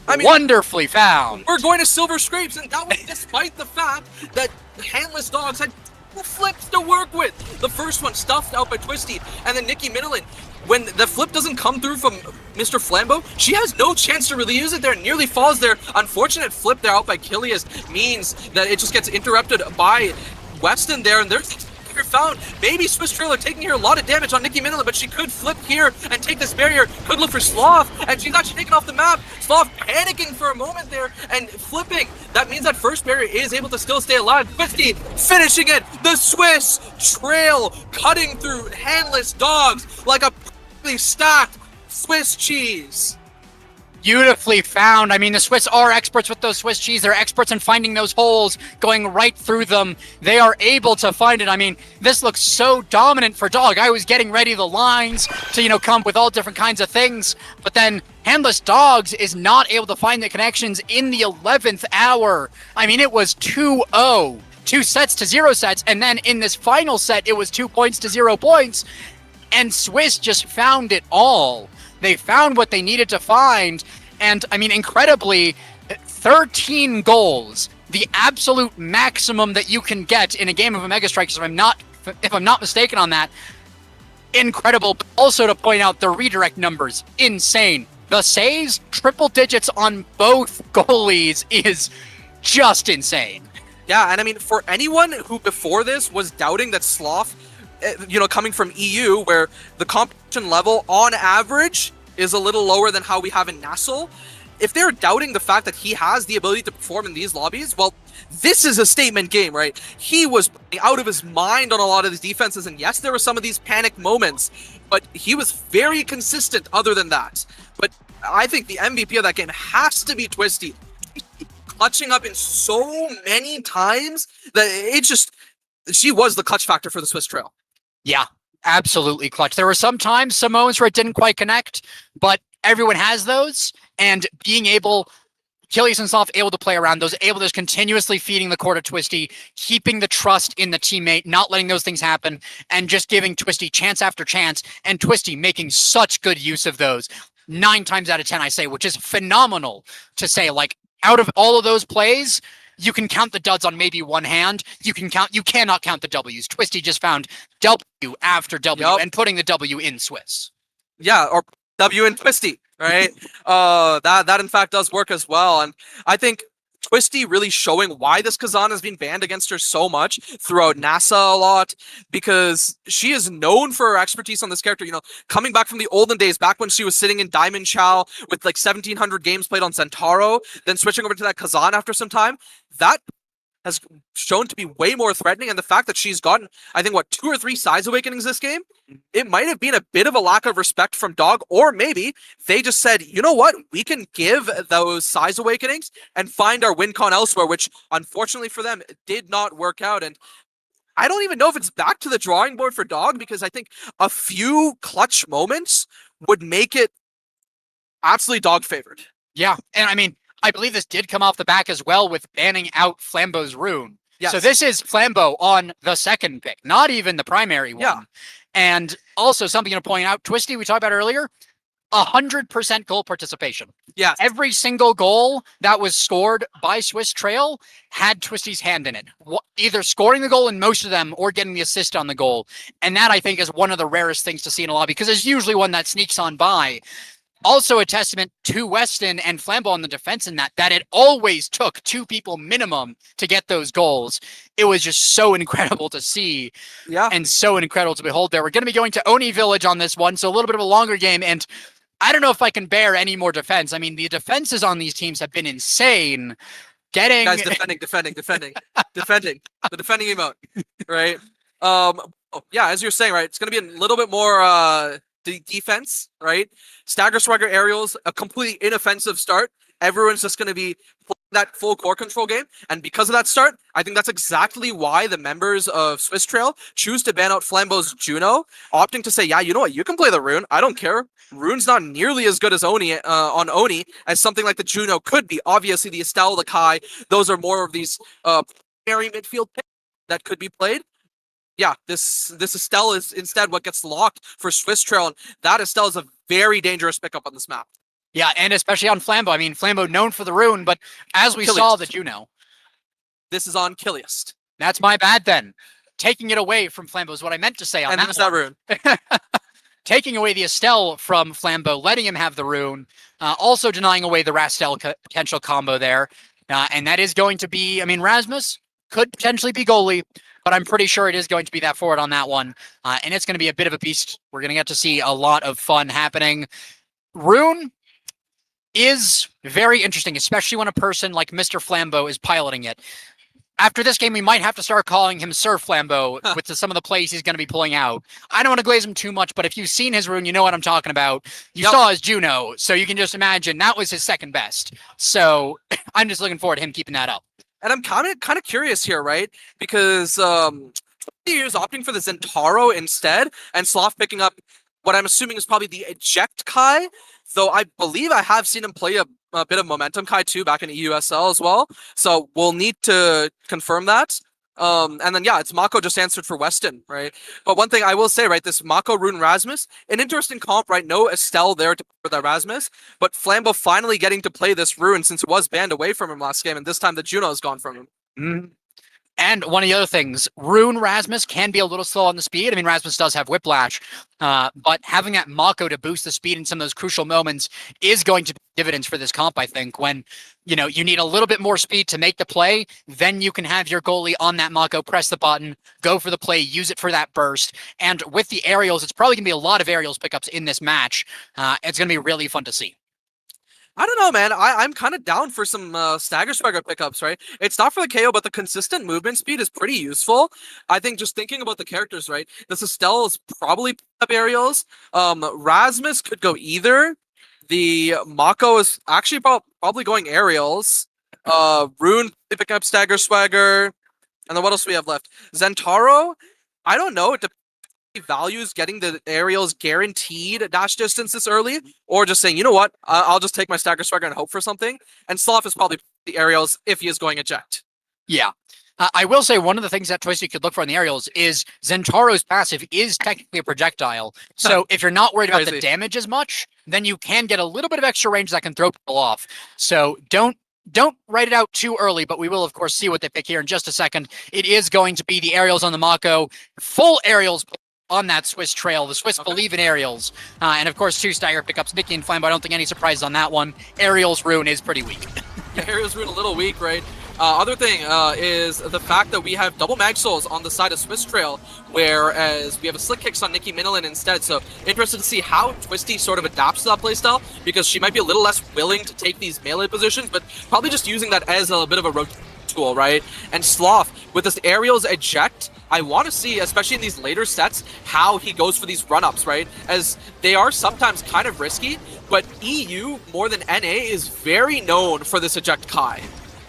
I mean, wonderfully found. We're going to Silver Scrapes, and that was despite the fact that Handless Dogs had 2 flips to work with. The first one stuffed out by Twisty, and then Nicki Middleton. When the flip doesn't come through from Mr. Flambeau, she has no chance to really use it there. Nearly falls there. Unfortunate flip there out by Kilius means that it just gets interrupted by Weston there, and there's found. Maybe SWIS Trail are taking here a lot of damage on Nicki Middleton, but she could flip here and take this barrier. Could look for Sloth, and she's actually taken off the map. Sloth panicking for a moment there and flipping. That means that first barrier is able to still stay alive. Twisty finishing it. The SWIS Trail cutting through Handless Dogs like a perfectly stacked Swiss cheese. Beautifully found. I mean, the Swiss are experts with those Swiss cheese. They're experts in finding those holes, going right through them. They are able to find it. I mean, this looks so dominant for Dog. I was getting ready the lines to, come up with all different kinds of things. But then Handless Dogs is not able to find the connections in the 11th hour. I mean, it was 2-0. 2 sets to 0 sets. And then in this final set, it was 2 points to 0 points. And Swiss just found it all. They found what they needed to find, and I mean, incredibly, 13 goals, the absolute maximum that you can get in a game of Omega Strikers, if I'm not mistaken on that. Incredible. But also to point out the redirect numbers, insane. The saves, triple digits on both goalies is just insane. Yeah, and I mean, for anyone who before this was doubting that Sloth, coming from EU, where the competition level on average is a little lower than how we have in Nassau, if they're doubting the fact that he has the ability to perform in these lobbies, well, this is a statement game, right? He was out of his mind on a lot of these defenses, and yes, there were some of these panic moments, but he was very consistent other than that. But I think the MVP of that game has to be Twisty. Clutching up in so many times that she was the clutch factor for the SWIS Trail. Yeah, absolutely clutch. There were some moments where it didn't quite connect, but everyone has those, and being able, Achilles himself able to play around those, able to just continuously feeding the core to Twisty, keeping the trust in the teammate, not letting those things happen, and just giving Twisty chance after chance, and Twisty making such good use of those. 9 times out of 10, I say, which is phenomenal to say. Like, out of all of those plays, you can count the duds on maybe one hand. You cannot count the W's. Twisty just found W after W and putting the W in SWIS. Yeah, or W in Twisty, right? That in fact does work as well. And I think Twisty really showing why this Kazan has been banned against her so much throughout NASA a lot, because she is known for her expertise on this character. You know, coming back from the olden days, back when she was sitting in Diamond Chow with like 1,700 games played on Centauro, then switching over to that Kazan after some time, that has shown to be way more threatening. And the fact that she's gotten, I think, 2 or 3 size awakenings this game, it might have been a bit of a lack of respect from Dog, or maybe they just said, you know what, we can give those size awakenings and find our win con elsewhere, which unfortunately for them did not work out. And I don't even know if it's back to the drawing board for Dog, because I think a few clutch moments would make it absolutely Dog favored. Yeah, and I mean, I believe this did come off the back as well with banning out Flambeau's rune. Yes. So this is Flambeau on the second pick, not even the primary one. Yeah. And also something to point out, Twisty, we talked about earlier, 100% goal participation. Yeah. Every single goal that was scored by SWIS Trail had Twisty's hand in it. Either scoring the goal in most of them or getting the assist on the goal. And that, I think, is one of the rarest things to see in a lobby, because there's usually one that sneaks on by. Also a testament to Weston and Flambeau on the defense in that it always took 2 people minimum to get those goals. It was just so incredible to see, and so incredible to behold there. We're going to be going to Oni Village on this one, so a little bit of a longer game, and I don't know if I can bear any more defense. I mean, the defenses on these teams have been insane. Guys, defending. The defending emote, right? Yeah, as you're saying, right, it's going to be a little bit more the defense, right? Stagger Swagger aerials, a completely inoffensive start. Everyone's just going to be playing that full core control game. And because of that start, I think that's exactly why the members of SWIS Trail choose to ban out Flambeau's Juno, opting to say, yeah, you know what, you can play the Rune. I don't care. Rune's not nearly as good as Oni on Oni as something like the Juno could be. Obviously, the Estelle, the Kai, those are more of these primary midfield picks that could be played. Yeah, this Estelle is instead what gets locked for SWIS Trail, and that Estelle is a very dangerous pickup on this map. Yeah, and especially on Flambeau. I mean, Flambeau known for the Rune, but as we saw the Juno. This is on Killiest. That's my bad then. Taking it away from Flambeau is what I meant to say on and that one. That Rune. Taking away the Estelle from Flambeau, letting him have the Rune, also denying away the Rastel potential combo there. And that is going to be, I mean, Rasmus could potentially be goalie, but I'm pretty sure it is going to be that forward on that one. And it's going to be a bit of a beast. We're going to get to see a lot of fun happening. Rune is very interesting, especially when a person like Mr. Flambeau is piloting it. After this game, we might have to start calling him Sir Flambeau with some of the plays he's going to be pulling out. I don't want to glaze him too much, but if you've seen his Rune, you know what I'm talking about. You saw his Juno, so you can just imagine that was his second best. So I'm just looking forward to him keeping that up. And I'm kind of curious here, right? Because he is opting for the Zentaro instead, and Sloth picking up what I'm assuming is probably the Eject Kai, though I believe I have seen him play a bit of Momentum Kai too back in EUSL as well. So we'll need to confirm that. And then, yeah, it's Mako just answered for Weston, right? But one thing I will say, right, this Mako Rune Rasmus, an interesting comp, right? No Estelle there to for that Rasmus, but Flambeau finally getting to play this Rune since it was banned away from him last game, and this time the Juno is gone from him. Mm-hmm. And one of the other things, Rune Rasmus can be a little slow on the speed. I mean, Rasmus does have Whiplash, but having that Mako to boost the speed in some of those crucial moments is going to be dividends for this comp, I think. When, you know, you need a little bit more speed to make the play, then you can have your goalie on that Mako, press the button, go for the play, use it for that burst. And with the aerials, it's probably going to be a lot of aerials pickups in this match. It's going to be really fun to see. I don't know, man. I'm kind of down for some Stagger Swagger pickups, right? It's not for the KO, but the consistent movement speed is pretty useful. I think just thinking about the characters, right? This Estelle is probably up aerials. Rasmus could go either. The Mako is actually probably going aerials. Rune picking up Stagger Swagger. And then what else do we have left? Zentaro? I don't know. It values getting the aerials guaranteed dash distance this early, or just saying, you know what, I'll just take my Stagger Swagger and hope for something. And Sloth is probably the aerials if he is going eject. Yeah. I will say one of the things that Twisty could look for in the aerials is Zentaro's passive is technically a projectile. So if you're not worried about the damage as much, then you can get a little bit of extra range that can throw people off. So don't write it out too early, but we will, of course, see what they pick here in just a second. It is going to be the aerials on the Mako, full aerials on that SWIS trail. The SWIS believe in aerials. And, of course, 2 Stagger pickups, Nikki and Flambo. I don't think any surprises on that one. Aerials Rune is pretty weak. Yeah, aerials Rune a little weak, right? Other thing is the fact that we have double mag souls on the side of SWIS Trail, whereas we have a slick kicks on Nikki Minilin instead. So interested to see how Twisty sort of adapts to that playstyle, because she might be a little less willing to take these melee positions, but probably just using that as a bit of a rotation tool, right? And Sloth, with this aerials eject, I want to see, especially in these later sets, how he goes for these run-ups, right? As they are sometimes kind of risky, but EU, more than NA, is very known for this eject Kai.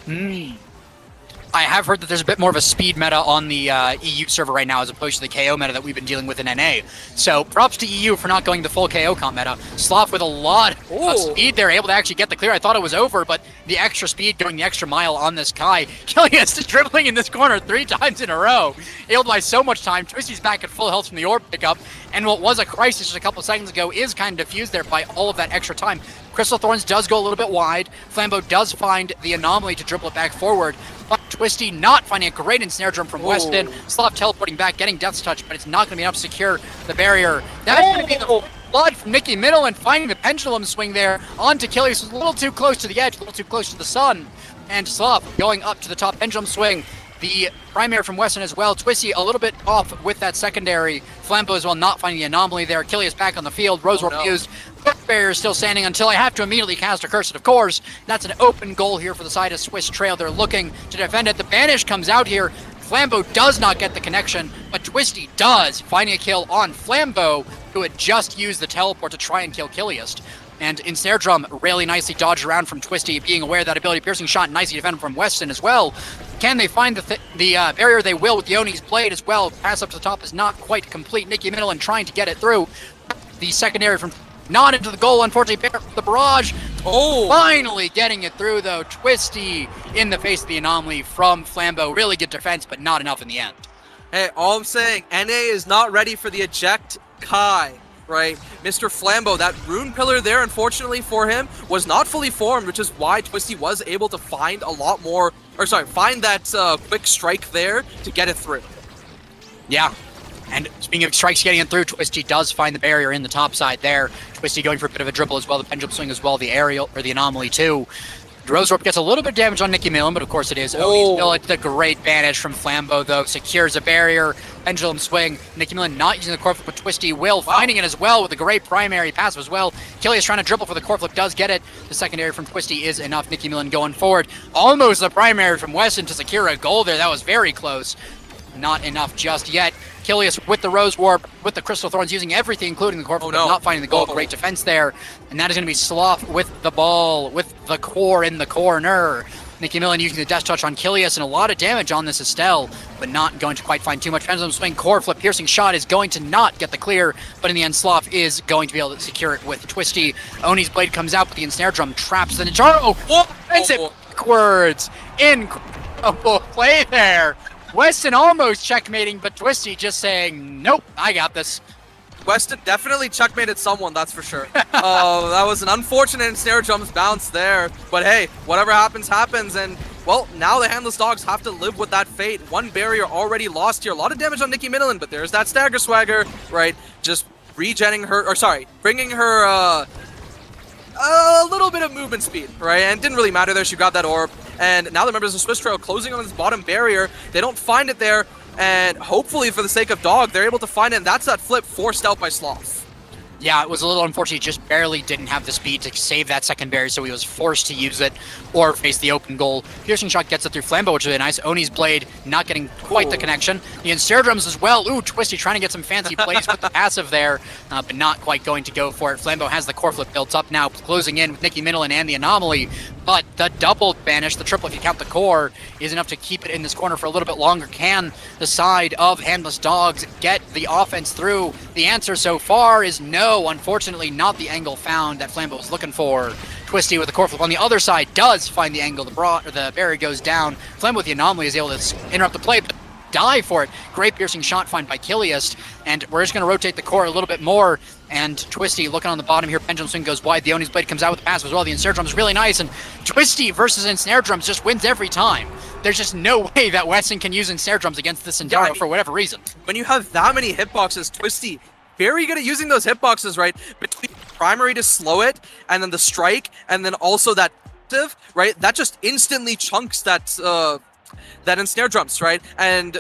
I have heard that there's a bit more of a speed meta on the EU server right now as opposed to the KO meta that we've been dealing with in NA. So props to EU for not going the full KO comp meta. Sloth with a lot of speed there, able to actually get the clear. I thought it was over, but the extra speed going the extra mile on this Kai. Killius is dribbling in this corner 3 times in a row. Able to buy so much time. Twisty's back at full health from the orb pickup. And what was a crisis just a couple seconds ago is kind of diffused there by all of that extra time. Crystal Thorns does go a little bit wide. Flambeau does find the anomaly to dribble it back forward. But Twisty not finding a great ensnare drum from Weston. Sloth teleporting back, getting Death's Touch, but it's not going to be enough to secure the barrier. That's going to be the blood from Nikki Middle, and finding the pendulum swing there onto Killius. Was a little too close to the edge, a little too close to the sun. And Sloth going up to the top pendulum swing. The primary from Weston as well. Twisty a little bit off with that secondary. Flambeau as well not finding the anomaly there. Killius back on the field. Rose used. Barrier is still standing until I have to immediately cast a Curse, of course. That's an open goal here for the side of SWIS Trail. They're looking to defend it. The Banish comes out here. Flambeau does not get the connection, but Twisty does, finding a kill on Flambeau, who had just used the teleport to try and kill Killius. And Ensnare Drum really nicely dodged around from Twisty, being aware of that ability. Piercing Shot nicely defended from Weston as well. Can they find the barrier? They will with the Oni's blade as well. Pass up to the top is not quite complete. Nikki Middleton trying to get it through. The secondary from not into the goal, unfortunately, pick up the barrage. Finally getting it through, though. Twisty in the face of the anomaly from Flambeau. Really good defense, but not enough in the end. Hey, all I'm saying, NA is not ready for the eject Kai, right? Mr. Flambeau, that rune pillar there, unfortunately for him, was not fully formed, which is why Twisty was able to find a lot more, find that quick strike there to get it through. Yeah. And speaking of strikes getting it through, Twisty does find the barrier in the top side there. Twisty going for a bit of a dribble as well, the pendulum swing as well, the aerial, or the anomaly too. Rose Warp gets a little bit of damage on Nikki Millen, but of course it is. Still it's a great banish from Flambeau though, secures a barrier, pendulum swing. Nikki Millen not using the core flip, but Twisty will, finding it as well with a great primary passive as well. Killius trying to dribble for the core flip, does get it. The secondary from Twisty is enough. Nikki Millen going forward. Almost the primary from Weston to secure a goal there. That was very close. Not enough just yet. Killius with the Rose Warp, with the Crystal Thorns, using everything, including the core, not finding the goal. Great defense there. And that is going to be Sloth with the ball, with the core in the corner. Nikki Millen using the Death Touch on Killius, and a lot of damage on this Estelle, but not going to quite find too much. Pendulum swing, core flip, piercing shot is going to not get the clear, but in the end, Sloth is going to be able to secure it with Twisty. Oni's blade comes out, but the Ensnare Drum traps the Ninjaro. Sends it backwards. Incredible play there. Weston almost checkmating, but Twisty just saying, nope, I got this. Weston definitely checkmated someone, that's for sure. That was an unfortunate Ensnare Drum's bounce there. But hey, whatever happens, happens. And, well, now the Handless Dogs have to live with that fate. One barrier already lost here. A lot of damage on Nikki Middleton, but there's that Stagger Swagger, right? Just regenning her, bringing her a little bit of movement speed, right? And it didn't really matter there. She got that orb. And now the members of SWIS Trail closing on this bottom barrier. They don't find it there. And hopefully, for the sake of Dog, they're able to find it. And that's that flip forced out by Sloth. Yeah, it was a little unfortunate. He just barely didn't have the speed to save that second barrier, so he was forced to use it or face the open goal. Piercing shot gets it through Flambeau, which is really nice. Oni's blade not getting quite the connection. The Ensnare drums as well. Ooh, Twisty trying to get some fancy plays with the passive there, but not quite going to go for it. Flambeau has the core flip built up now, closing in with Nicky Minilin and the Anomaly, but the double banish, the triple if you count the core, is enough to keep it in this corner for a little bit longer. Can the side of Handless Dogs get the offense through? The answer so far is no. Unfortunately, not the angle found that Flambeau was looking for. Twisty with the core flip on the other side does find the angle. The barrier goes down. Flambeau with the Anomaly is able to interrupt the play, but die for it. Great piercing shot find by Kiliast, and we're just going to rotate the core a little bit more. And Twisty looking on the bottom here. Pendulum swing goes wide. The Oni's blade comes out with the passive as well. The Ensnare drum is really nice, and Twisty versus Ensnare drums just wins every time. There's just no way that Weston can use Ensnare drums against this Endaro for whatever reason. When you have that many hitboxes, Twisty very good at using those hitboxes, right? Between primary to slow it, and then the strike, and then also that passive, right? That just instantly chunks that that Ensnare drums, right? And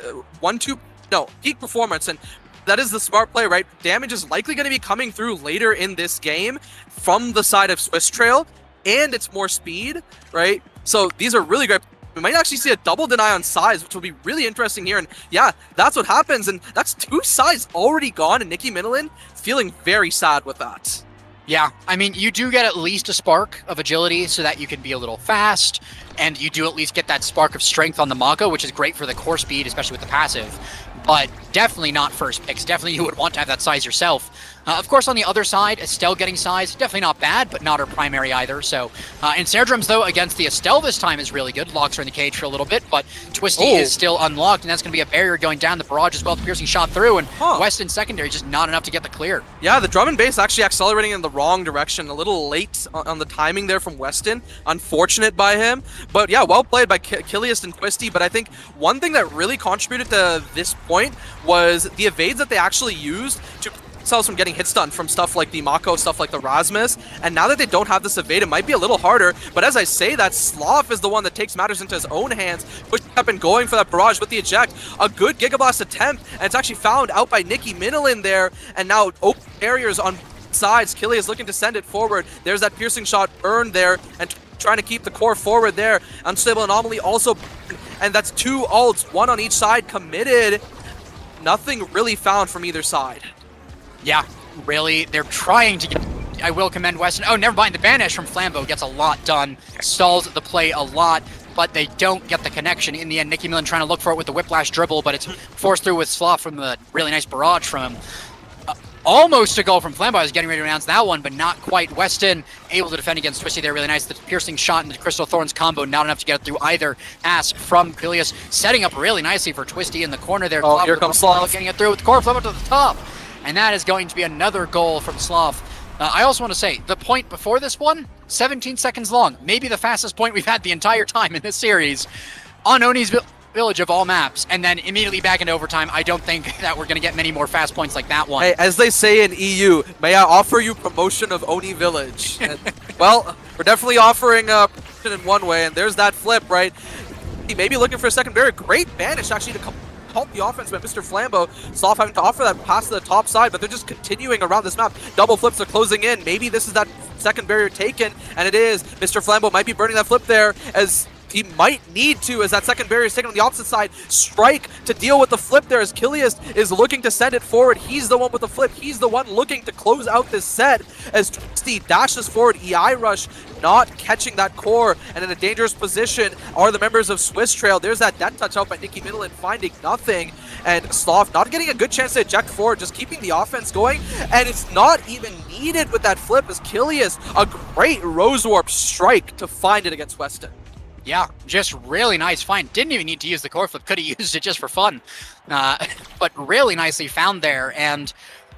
peak performance, and that is the smart play, right? Damage is likely going to be coming through later in this game from the side of SWIS Trail, and it's more speed, right? So these are really great. We might actually see a double deny on size, which will be really interesting here. And yeah, that's what happens. And that's 2 sides already gone. And Nicky Minilin feeling very sad with that. Yeah, I mean, you do get at least a spark of agility so that you can be a little fast. And you do at least get that spark of strength on the Mako, which is great for the core speed, especially with the passive. But definitely not first picks. Definitely you would want to have that size yourself. Of course, on the other side, Estelle getting size, definitely not bad, but not her primary either. So, Ensnare drums, though, against the Estelle this time is really good. Locks her in the cage for a little bit, but Twisty is still unlocked, and that's going to be a barrier going down the barrage as well. The piercing shot through, and Weston secondary just not enough to get the clear. Yeah, the drum and bass actually accelerating in the wrong direction. A little late on the timing there from Weston. Unfortunate by him. But yeah, well played by Kiliast and Twisty. But I think one thing that really contributed to this point was the evades that they actually used to themselves from getting hit stun from stuff like the Mako, stuff like the Rasmus. And now that they don't have this evade, it might be a little harder. But as I say that, Sloth is the one that takes matters into his own hands, pushing up and going for that barrage with the eject. A good Gigablast attempt, and it's actually found out by Nicky Minilin there. And now open barriers on sides. Killy is looking to send it forward. There's that piercing shot earned there, and trying to keep the core forward there. Unstable Anomaly also, and that's 2 ults, 1 on each side committed. Nothing really found from either side. Yeah, really, they're trying to get... I will commend Weston. Oh, never mind, the banish from Flambeau gets a lot done. Stalls the play a lot, but they don't get the connection. In the end, Nicky Minilin trying to look for it with the whiplash dribble, but it's forced through with Sloth from the really nice barrage from him. Almost a goal from Flambeau. I was getting ready to announce that one, but not quite. Weston able to defend against Twisty there, really nice. The piercing shot and the Crystal Thorns combo, not enough to get it through either. Pass from Kiliast, setting up really nicely for Twisty in the corner there. Oh, here comes Sloth. Getting it through with the core flip up to the top. And that is going to be another goal from Sloth. I also want to say, the point before this one, 17 seconds long. Maybe the fastest point we've had the entire time in this series. On Oni's Village of all maps, and then immediately back into overtime. I don't think that we're going to get many more fast points like that one. Hey, as they say in EU, may I offer you promotion of Oni Village? And, well, we're definitely offering promotion in one way, and there's that flip, right? He may be looking for a second barrier. Great banish, actually, to help the offense, but Mr. Flambeau, Sloth having to offer that pass to the top side, but they're just continuing around this map. Double flips are closing in. Maybe this is that second barrier taken, and it is. Mr. Flambeau might be burning that flip there, as he might need to, as that second barrier is taken on the opposite side. Strike to deal with the flip there, as Kiliast is looking to send it forward. He's the one with the flip. He's the one looking to close out this set, as Twisty dashes forward. EI Rush not catching that core, and in a dangerous position are the members of SWIS Trail. There's that death touch out by Nicky Minilin, finding nothing, and Sloth not getting a good chance to eject forward, just keeping the offense going, and it's not even needed with that flip, as Kiliast, a great Rose Warp strike to find it against Weston. Yeah, just really nice find. Didn't even need to use the core flip. Could have used it just for fun. But really nicely found there. And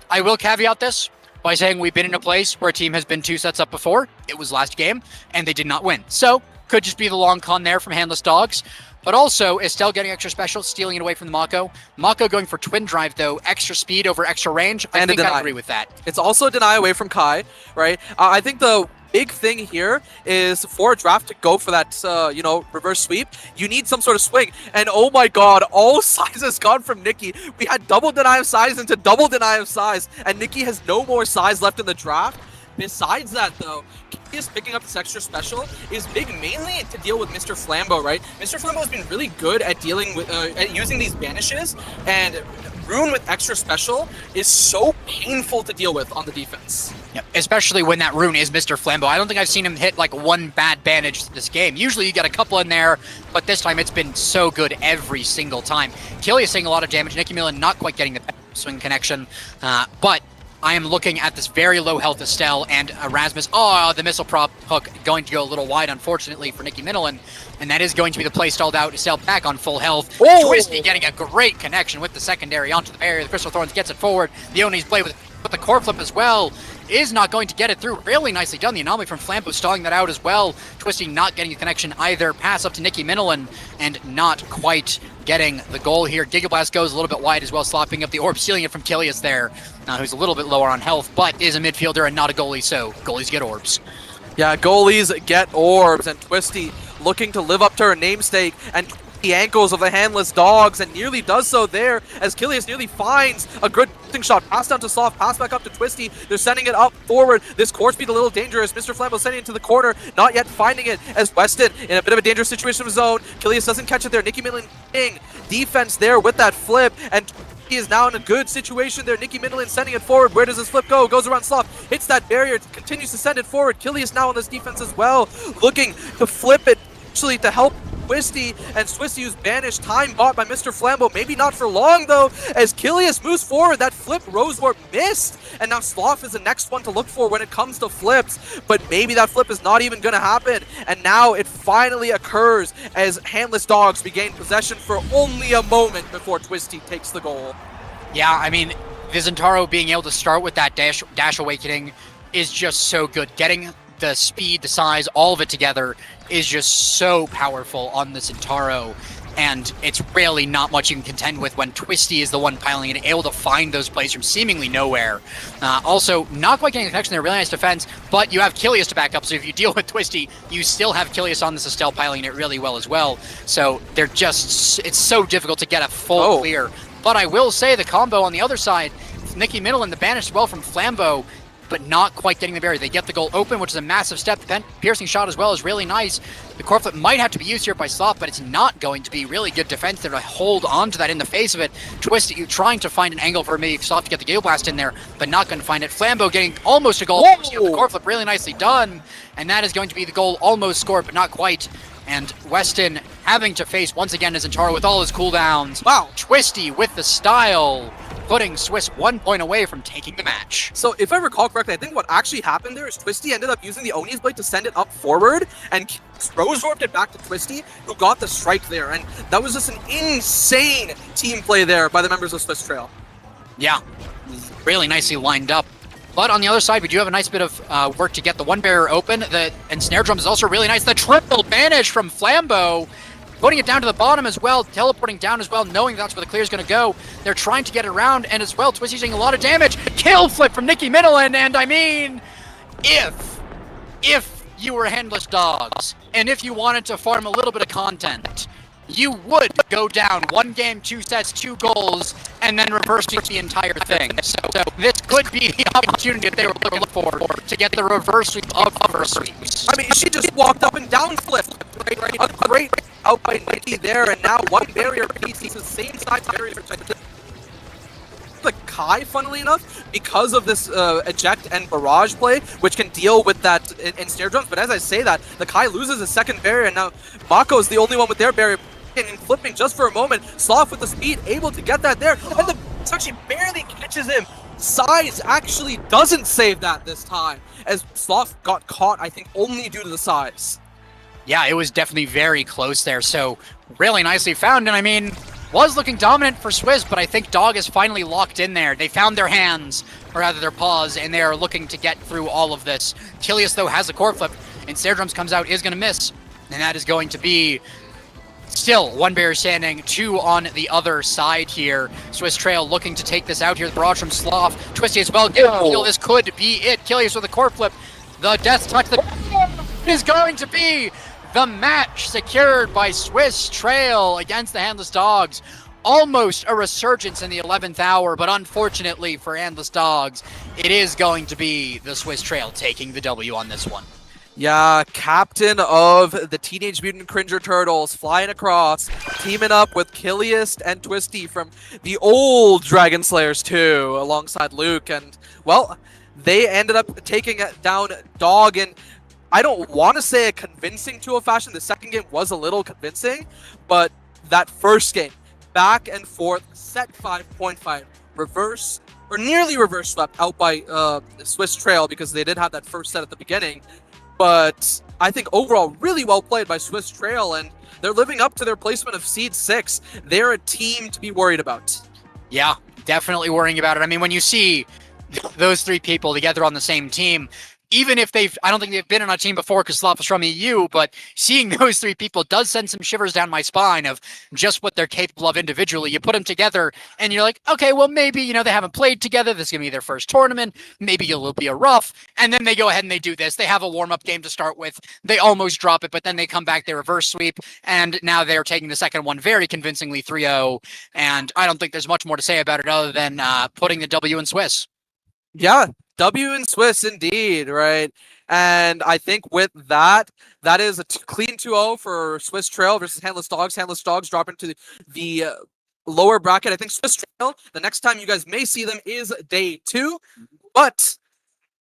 I will caveat this by saying we've been in a place where a team has been 2 sets up before. It was last game, and they did not win. So, could just be the long con there from Handless Dogs. But also, Estelle getting extra special, stealing it away from the Mako. Mako going for twin drive, though. Extra speed over extra range. I think I agree with that. It's also a deny away from Kai, right? I think the big thing here is for a draft to go for that, you know, reverse sweep, you need some sort of swing. And oh my god, all size has gone from Nikki. We had double deny of size into double deny of size, and Nikki has no more size left in the draft. Besides that, though, Kiki's picking up this extra special is big mainly to deal with Mr. Flambeau, right? Mr. Flambeau has been really good at dealing with, at using these banishes, and Rune with extra special is so painful to deal with on the defense. Yep. Especially when that Rune is Mr. Flambeau. I don't think I've seen him hit like one bad bandage this game. Usually you get a couple in there, but this time it's been so good every single time. Killia is seeing a lot of damage. Nicky Millen not quite getting the swing connection, but I am looking at this very low health Estelle and Erasmus. Oh, the missile prop hook going to go a little wide, unfortunately, for Nicky Minilin. And that is going to be the play stalled out. Estelle back on full health. Oh! Twisty getting a great connection with the secondary onto the barrier. The Crystal Thorns gets it forward. The Oni's play with the core flip as well is not going to get it through. Really nicely done. The anomaly from Flambeau stalling that out as well. Twisty not getting a connection either. Pass up to Nicky Minilin and not quite getting the goal here. Gigablast goes a little bit wide as well, slopping up the orb, stealing it from Kilius there, who's a little bit lower on health, but is a midfielder and not a goalie, so goalies get orbs. Yeah, goalies get orbs, and Twisty looking to live up to her namesake, and the ankles of the handless dogs, and nearly does so there as Kilius nearly finds a good shot. Pass down to Sloth, pass back up to Twisty. They're sending it up forward. This course speed a little dangerous. Mr. Flambeau sending it to the corner, not yet finding it as Weston in a bit of a dangerous situation of his own. Kilius doesn't catch it there. Nicky Midland defense there with that flip, and he is now in a good situation there. Nicky Midland sending it forward. Where does this flip go? Goes around Sloth, hits that barrier, continues to send it forward. Kilius now on this defense as well, looking to flip it actually to help Twisty, and Twisty who's banished, time bought by Mr. Flambeau. Maybe not for long though, as Kilius moves forward. That flip Rose Warp missed, and now Sloth is the next one to look for when it comes to flips, but maybe that flip is not even gonna happen, and now it finally occurs as handless dogs regain possession for only a moment before Twisty takes the goal. Yeah, I mean, Vizentaro being able to start with that dash awakening is just so good. Getting the speed, the size, all of it together is just so powerful on the Centauro, and it's really not much you can contend with when Twisty is the one piling it, able to find those plays from seemingly nowhere. Also, not quite getting a connection there, really nice defense, but you have Kilius to back up, so if you deal with Twisty, you still have Kilius on this Estelle piling it really well as well, so they're just, it's so difficult to get a full clear. But I will say the combo on the other side, Nicky Midland, the banished well from Flambeau, but not quite getting the barrier. They get the goal open, which is a massive step. The piercing shot as well is really nice. The core flip might have to be used here by Sloth, but it's not going to be really good defense there to hold on to that in the face of it. Twisty trying to find an angle for maybe Sloth to get the Gale Blast in there, but not going to find it. Flambeau getting almost a goal. The core flip really nicely done, and that is going to be the goal almost scored, but not quite. And Weston having to face once again Zentaro with all his cooldowns. Wow, Twisty with the style, putting SWIS 1 point away from taking the match. So if I recall correctly, I think what actually happened there is Twisty ended up using the Oni's Blade to send it up forward, and Rose warped it back to Twisty, who got the strike there. And that was just an insane team play there by the members of SWIS Trail. Yeah, really nicely lined up. But on the other side, we do have a nice bit of work to get the one barrier open. And Snare Drum is also really nice. The triple banish from Flambeau, putting it down to the bottom as well, teleporting down as well, knowing that's where the clear is going to go. They're trying to get it around, and as well, Twisty's using a lot of damage. Kill flip from Nicky Midland, and I mean, if you were handless dogs, and if you wanted to farm a little bit of content, you would go down 1 game, 2 sets, 2 goals, and then reverse the entire thing. So this could be the opportunity that they were looking for to get the reverse sweep of reverse sweeps. I mean, she just walked up and down flipped. Right? A great out by Nicky there, and now one barrier piece. He's the same size barrier. The Kai, funnily enough, because of this eject and barrage play, which can deal with that in snare drums. But as I say that, the Kai loses a second barrier, and now Mako is the only one with their barrier. And flipping just for a moment, Sloth with the speed, able to get that there, and the actually barely catches him. Size actually doesn't save that this time, as Sloth got caught, I think, only due to the size. Yeah, it was definitely very close there, so really nicely found, and I mean, was looking dominant for SWIS, but I think Dog is finally locked in there. They found their hands, or rather their paws, and they are looking to get through all of this. Kilius, though, has a core flip, and Snare Drums comes out, is going to miss, and that is going to be still 1 barrier standing, 2 on the other side here. SWIS Trail looking to take this out here. The barrage from Sloth. Twisty as well. This could be it. Kilius with a core flip. The death touch is going to be the match secured by SWIS Trail against the Handless Dogs. Almost a resurgence in the 11th hour, but unfortunately for Handless Dogs, it is going to be the SWIS Trail taking the W on this one. Yeah, captain of the Teenage Mutant Cringer Turtles flying across, teaming up with Killiest and Twisty from the old Dragon Slayers 2 alongside Luke. And, well, they ended up taking down Dog in, I don't want to say a convincing 2-0 fashion. The second game was a little convincing, but that first game, back and forth, set 5.5, reverse, or nearly reverse swept out by SWIS Trail because they did have that first set at the beginning. But I think overall, really well played by SWIS Trail, and they're living up to their placement of Seed 6. They're a team to be worried about. Yeah, definitely worrying about it. I mean, when you see those three people together on the same team, even if I don't think they've been on a team before because Slav is from EU, but seeing those three people does send some shivers down my spine of just what they're capable of individually. You put them together and you're like, okay, well, maybe, they haven't played together. This is going to be their first tournament. Maybe it'll be a rough. And then they go ahead and they do this. They have a warm-up game to start with. They almost drop it, but then they come back, they reverse sweep, and now they're taking the second one very convincingly 3-0. And I don't think there's much more to say about it other than putting the W in SWIS. Yeah, W in SWIS indeed, right? And I think with that, that is a clean 2-0 for SWIS Trail versus Handless Dogs. Handless Dogs drop into the lower bracket. I think SWIS Trail, the next time you guys may see them is day 2. But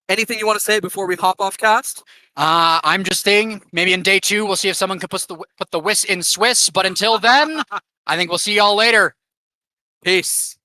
anything you want to say before we hop off cast? I'm just saying, maybe in day 2, we'll see if someone can put the WIS in SWIS. But until then, I think we'll see y'all later. Peace.